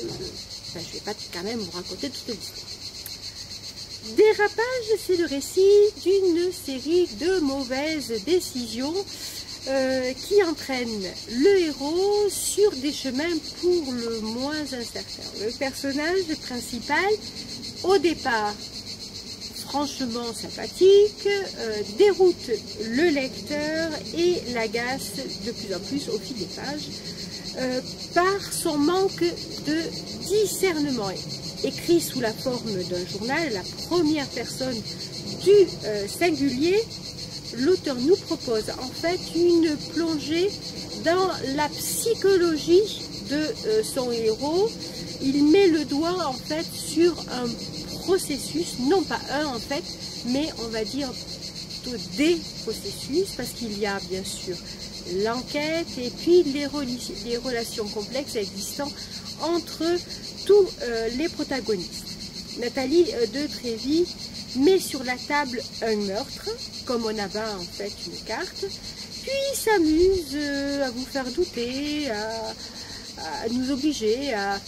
Enfin, je ne vais pas quand même vous raconter toute l'histoire. Dérapage, c'est le récit d'une série de mauvaises décisions qui entraînent le héros sur des chemins pour le moins incertains. Le personnage principal, au départ, franchement sympathique, déroute le lecteur et l'agace de plus en plus au fil des pages par son manque de discernement. Écrit sous la forme d'un journal, la première personne du singulier, l'auteur nous propose en fait une plongée dans la psychologie de son héros. Il met le doigt en fait sur un processus, non pas un en fait, mais on va dire plutôt des processus, parce qu'il y a bien sûr l'enquête et puis les relations complexes existant entre tous les protagonistes. Nathalie de Trévis met sur la table un meurtre, comme on avait en fait une carte, puis s'amuse à vous faire douter, à nous obliger à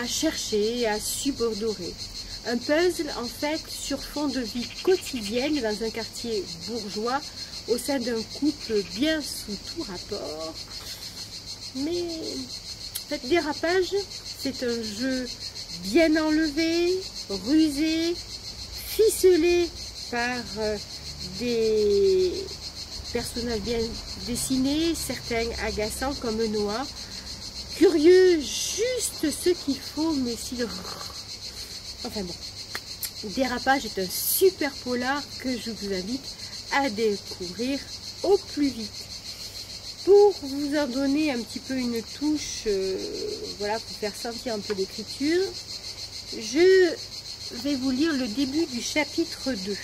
chercher, à subordorer. Un puzzle en fait sur fond de vie quotidienne dans un quartier bourgeois au sein d'un couple bien sous tout rapport. Mais en fait, Dérapage, c'est un jeu bien enlevé, rusé, ficelé par des personnages bien dessinés, certains agaçants comme Noah, curieux, juste ce qu'il faut, mais si le... Enfin bon, Dérapage est un super polar que je vous invite à découvrir au plus vite. Pour vous en donner un petit peu une touche, voilà, pour faire sentir un peu l'écriture, je vais vous lire le début du chapitre 2.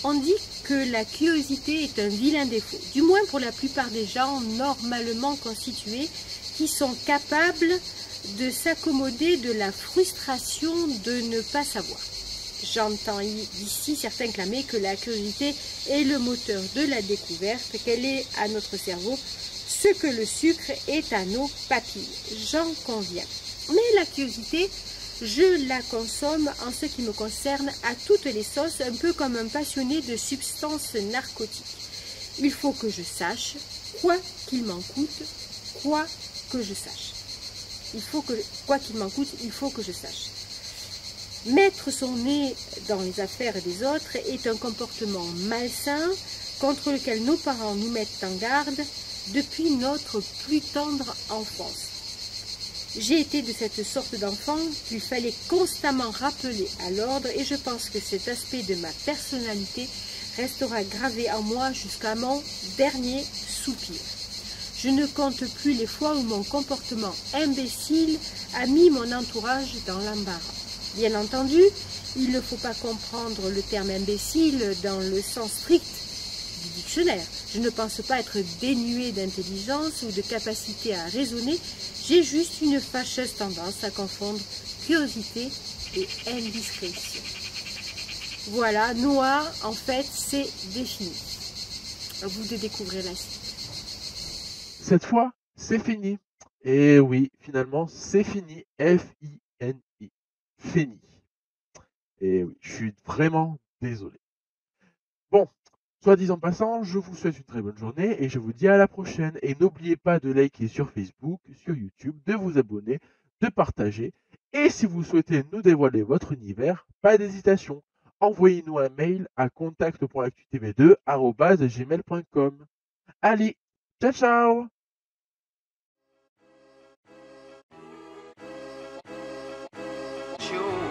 On dit que la curiosité est un vilain défaut, du moins pour la plupart des gens normalement constitués qui sont capables de s'accommoder de la frustration de ne pas savoir. J'entends ici certains clamer que la curiosité est le moteur de la découverte, qu'elle est à notre cerveau ce que le sucre est à nos papilles. J'en conviens. Mais la curiosité Je la consomme, en ce qui me concerne, à toutes les sauces, un peu comme un passionné de substances narcotiques. Il faut que je sache, quoi qu'il m'en coûte, quoi que je sache. Quoi qu'il m'en coûte, il faut que je sache. Mettre son nez dans les affaires des autres est un comportement malsain contre lequel nos parents nous mettent en garde depuis notre plus tendre enfance. J'ai été de cette sorte d'enfant qu'il fallait constamment rappeler à l'ordre et je pense que cet aspect de ma personnalité restera gravé en moi jusqu'à mon dernier soupir. Je ne compte plus les fois où mon comportement imbécile a mis mon entourage dans l'embarras. Bien entendu, il ne faut pas comprendre le terme imbécile dans le sens strict du dictionnaire. Je ne pense pas être dénué d'intelligence ou de capacité à raisonner. J'ai juste une fâcheuse tendance à confondre curiosité et indiscrétion. Voilà, Noah, en fait, c'est défini. À vous de découvrir la suite. Cette fois, c'est fini. Et oui, finalement, c'est fini. F-I-N-I. Fini. Et oui, je suis vraiment désolé. Bon, soit dit en passant, je vous souhaite une très bonne journée et je vous dis à la prochaine. Et n'oubliez pas de liker sur Facebook, sur YouTube, de vous abonner, de partager. Et si vous souhaitez nous dévoiler votre univers, pas d'hésitation. Envoyez-nous un mail à contact.actutv2@gmail.com. Allez, ciao ciao! Sure.